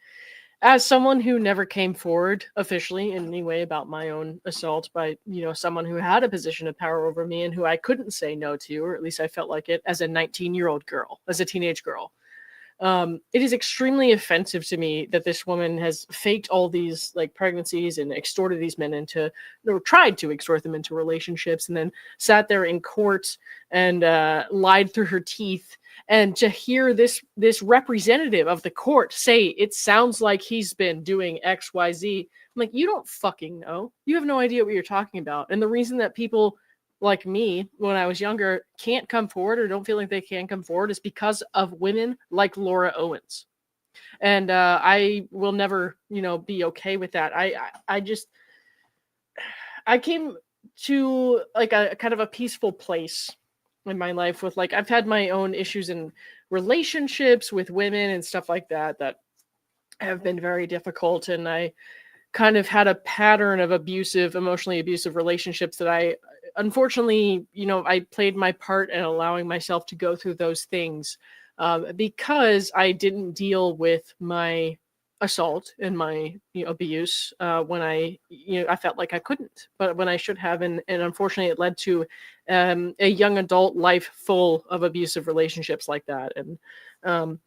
as someone who never came forward officially in any way about my own assault by, someone who had a position of power over me and who I couldn't say no to, or at least I felt like it as a 19-year-old girl, as a teenage girl. It is extremely offensive to me that this woman has faked all these like pregnancies and extorted these men into, or tried to extort them into relationships, and then sat there in court and lied through her teeth. And to hear this representative of the court say it sounds like he's been doing X, Y, Z, I'm like, you don't fucking know. You have no idea what you're talking about. And the reason that people like me, when I was younger, can't come forward or don't feel like they can come forward is because of women like Laura Owens. And I will never, be okay with that. I just, I came to like a kind of a peaceful place in my life with like I've had my own issues in relationships with women and stuff like that that have been very difficult, and I kind of had a pattern of emotionally abusive relationships that I unfortunately, I played my part in allowing myself to go through those things because I didn't deal with my assault and my abuse when I felt like I couldn't, but when I should have, and unfortunately it led to a young adult life full of abusive relationships like that. And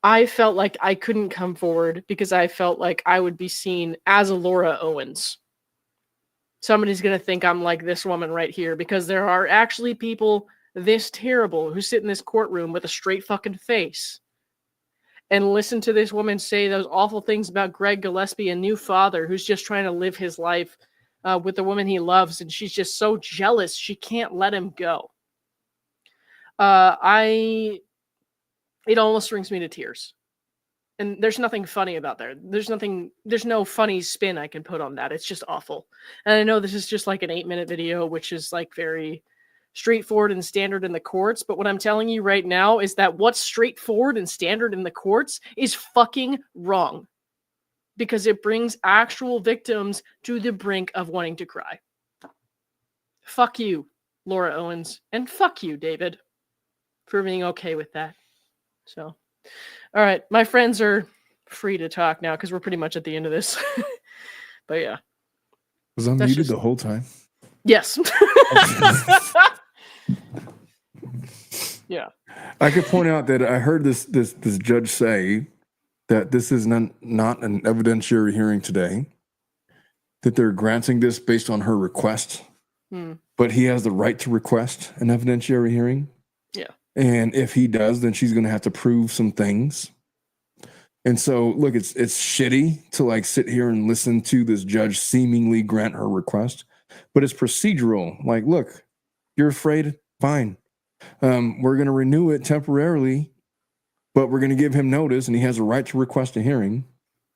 I felt like I couldn't come forward because I felt like I would be seen as a Laura Owens. Somebody's going to think I'm like this woman right here, because there are actually people this terrible who sit in this courtroom with a straight fucking face and listen to this woman say those awful things about Greg Gillespie, a new father who's just trying to live his life with the woman he loves, and she's just so jealous she can't let him go. It almost brings me to tears. And there's nothing funny about there. There's no funny spin I can put on that. It's just awful. And I know this is just like an 8-minute video, which is like very straightforward and standard in the courts. But what I'm telling you right now is that what's straightforward and standard in the courts is fucking wrong, because it brings actual victims to the brink of wanting to cry. Fuck you, Laura Owens, and fuck you, David, for being okay with that. So, all right, my friends are free to talk now because we're pretty much at the end of this. But yeah. Was I muted the whole time? Yes. Yeah. I could point out that I heard this judge say that this is not an evidentiary hearing today, that they're granting this based on her request, but he has the right to request an evidentiary hearing. Yeah. And if he does, then she's going to have to prove some things. And so, look, it's shitty to like sit here and listen to this judge seemingly grant her request, but it's procedural. Like, look, you're afraid? Fine. We're going to renew it temporarily, but we're going to give him notice, and he has a right to request a hearing.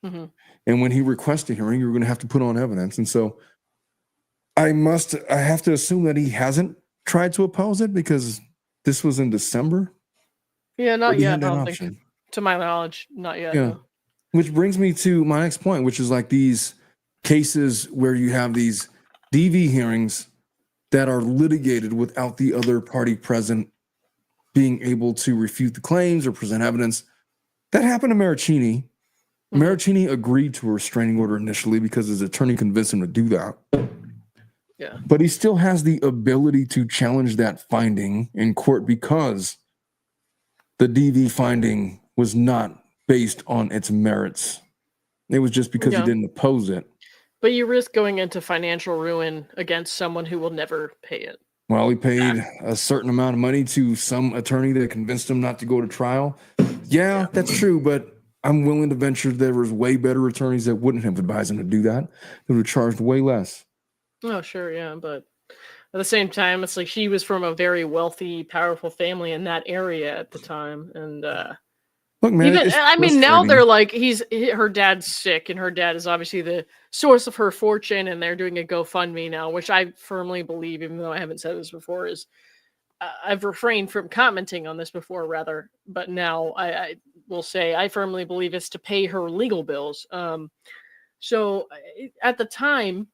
Mm-hmm. And when he requests a hearing, you're going to have to put on evidence. And so I have to assume that he hasn't tried to oppose it, because this was in December. Yeah, not yet. I don't option. think, to my knowledge, not yet. Yeah. No. Which brings me to my next point, which is like these cases where you have these DV hearings that are litigated without the other party present being able to refute the claims or present evidence. That happened to Marraccini. Marraccini agreed to a restraining order initially because his attorney convinced him to do that. Yeah. But he still has the ability to challenge that finding in court because the DV finding was not based on its merits. It was just because he didn't oppose it. But you risk going into financial ruin against someone who will never pay it. Well, he paid a certain amount of money to some attorney that convinced him not to go to trial. Yeah, that's true, but I'm willing to venture there was way better attorneys that wouldn't have advised him to do that. They would have charged way less. Oh, sure, yeah, but at the same time, it's like she was from a very wealthy, powerful family in that area at the time, and look, man, now they're like her dad's sick, and her dad is obviously the source of her fortune, and they're doing a GoFundMe now, which I firmly believe, even though I haven't said this before, is I've refrained from commenting on this before, rather, but now I will say I firmly believe it's to pay her legal bills. So at the time,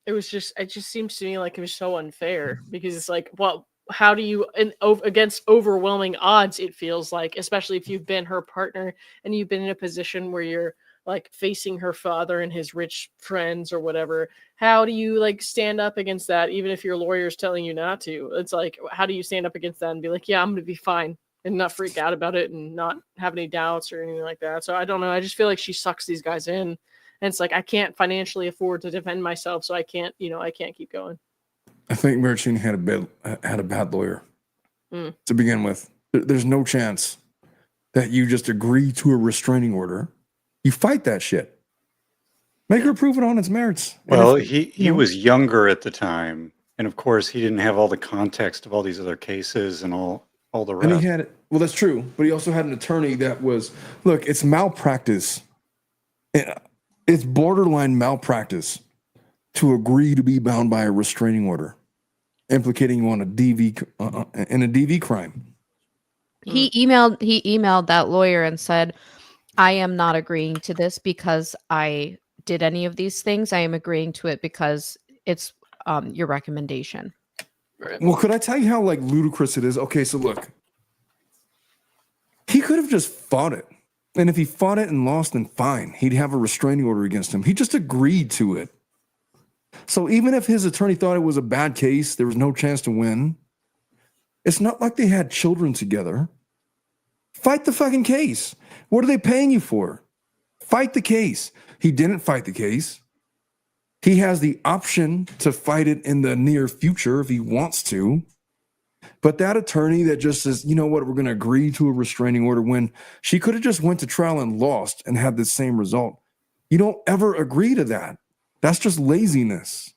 it just seems to me like it was so unfair, because it's like, well, how do you, against overwhelming odds, it feels like, especially if you've been her partner and you've been in a position where you're like facing her father and his rich friends or whatever, how do you like stand up against that, even if your lawyer's telling you not to? It's like, how do you stand up against that and be like, yeah, I'm going to be fine, and not freak out about it and not have any doubts or anything like that? So I don't know. I just feel like she sucks these guys in. And it's like, I can't financially afford to defend myself, so I can't keep going. I think Marraccini had a bad lawyer to begin with. There's no chance that you just agree to a restraining order. You fight that shit. Make her prove it on its merits. Well, he was younger at the time, and of course, he didn't have all the context of all these other cases and all the rest. And he had, well, that's true, but he also had an attorney that was, look, it's malpractice. It's borderline malpractice to agree to be bound by a restraining order, implicating you on a DV in a DV crime. He emailed that lawyer and said, I am not agreeing to this because I did any of these things. I am agreeing to it because it's your recommendation. Right. Well, could I tell you how like ludicrous it is? Okay, so look, he could have just fought it. And if he fought it and lost, then fine. He'd have a restraining order against him. He just agreed to it. So even if his attorney thought it was a bad case, there was no chance to win. It's not like they had children together. Fight the fucking case. What are they paying you for? Fight the case. He didn't fight the case. He has the option to fight it in the near future if he wants to. But that attorney that just says, you know what, we're going to agree to a restraining order when she could have just went to trial and lost and had the same result. You don't ever agree to that. That's just laziness.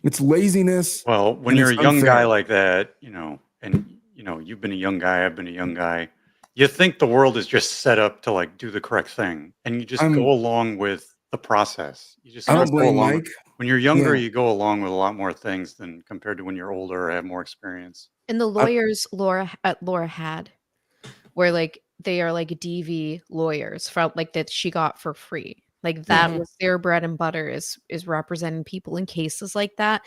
It's laziness. Well, when you're a young guy like that, and you've been a young guy, I've been a young guy, you think the world is just set up to like do the correct thing, and you just go along with the process. You just I don't blame Mike. When you're younger, you go along with a lot more things than compared to when you're older or have more experience. And the lawyers Laura had were like, they are like DV lawyers from like that she got for free. Like that was their bread and butter is representing people in cases like that.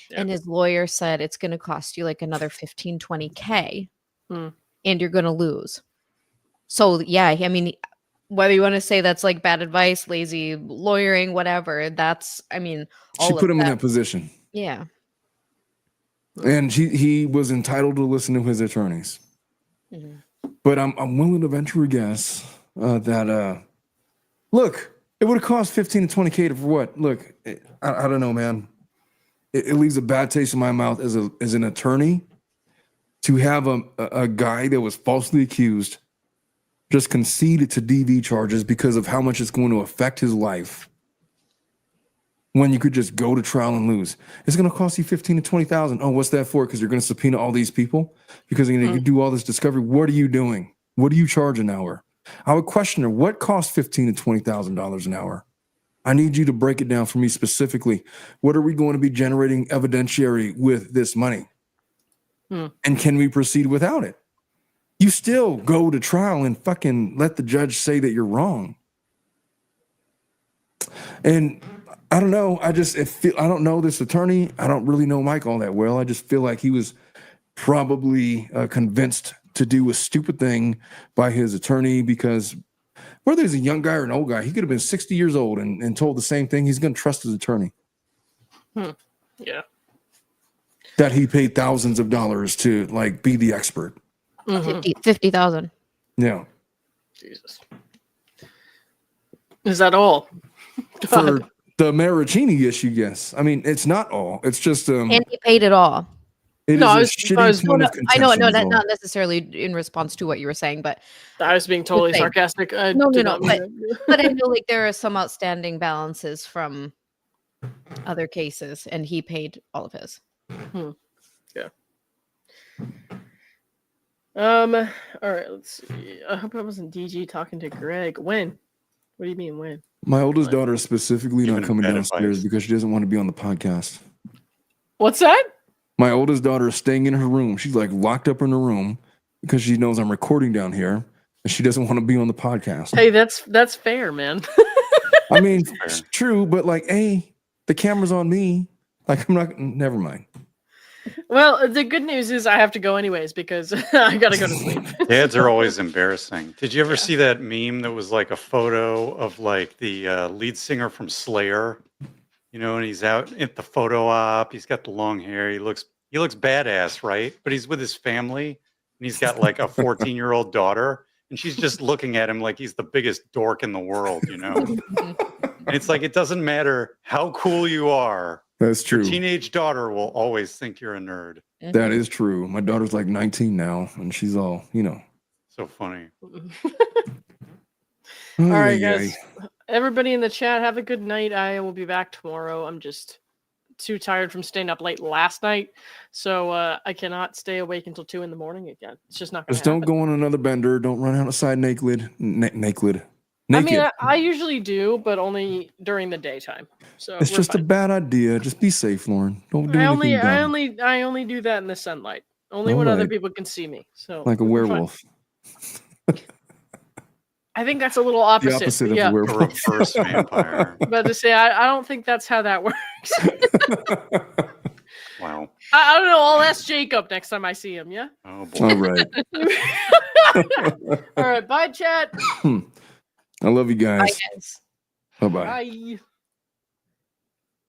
Yep. And his lawyer said it's going to cost you like another 15, 20K and you're going to lose. So yeah, I mean, whether you want to say that's like bad advice, lazy lawyering, whatever, that's, I mean, she put him in that position. Yeah. And he was entitled to listen to his attorneys. But I'm willing to venture a guess that, look, it would have cost 15 to 20K for what? Look, I don't know, man. It leaves a bad taste in my mouth as an attorney to have a guy that was falsely accused just conceded to DV charges because of how much it's going to affect his life. When you could just go to trial and lose, it's going to cost you 15 to 20,000. Oh, what's that for? Because you're going to subpoena all these people because you do all this discovery. What are you doing? What do you charge an hour? I would question her. What costs $15,000 to $20,000 an hour? I need you to break it down for me specifically. What are we going to be generating evidentiary with this money? And can we proceed without it? You still go to trial and fucking let the judge say that you're wrong. And I don't know. I don't know this attorney. I don't really know Mike all that well. I just feel like he was probably convinced to do a stupid thing by his attorney because whether he's a young guy or an old guy, he could have been 60 years old and told the same thing. He's going to trust his attorney. Yeah. That he paid thousands of dollars to like be the expert. 50,000. Yeah. Jesus. Is that all? For the Marraccini issue, yes. I mean, it's not all. It's just and he paid it all. It no, is I know, not necessarily in response to what you were saying, but I was being totally sarcastic. No. But I know like there are some outstanding balances from other cases, and he paid all of his. Yeah. All right, let's see. I hope I wasn't DG talking to Greg. When? What do you mean when? My oldest daughter is specifically not coming downstairs because she doesn't want to be on the podcast. What's that? My oldest daughter is staying in her room. She's like locked up in her room because she knows I'm recording down here and she doesn't want to be on the podcast. Hey, that's fair, man. I mean, it's true, but like, hey, the camera's on me. Like, never mind. Well, the good news is I have to go anyways because I got to go to sleep. Dads are always embarrassing. Did you ever see that meme that was like a photo of like the lead singer from Slayer? And he's out at the photo op. He's got the long hair. He looks badass, right? But he's with his family and he's got like a 14-year-old daughter and she's just looking at him like he's the biggest dork in the world, And it's like, it doesn't matter how cool you are. That's true. Your teenage daughter will always think you're a nerd. That is true. My daughter's like 19 now, and she's all, So funny. All right, guys. Everybody in the chat, have a good night. I will be back tomorrow. I'm just too tired from staying up late last night, so I cannot stay awake until 2 a.m. again. It's just not going to happen. Don't go on another bender. Don't run outside naked. I mean, I usually do, but only during the daytime. So It's we're just a fine. bad idea. Just be safe, Lauren. Don't do I anything only dumb. do that in the sunlight. Only when All other right. people can see me. So Like a we're fine. werewolf. I think that's a little The opposite. opposite of yeah. a A werewolf. reverse vampire. But to say I don't think that's how that works. Wow. I don't know. I'll ask Jacob next time I see him. Yeah. Oh boy. All right. All right. Bye, chat. I love you Bye, guys. guys. Bye-bye. Bye.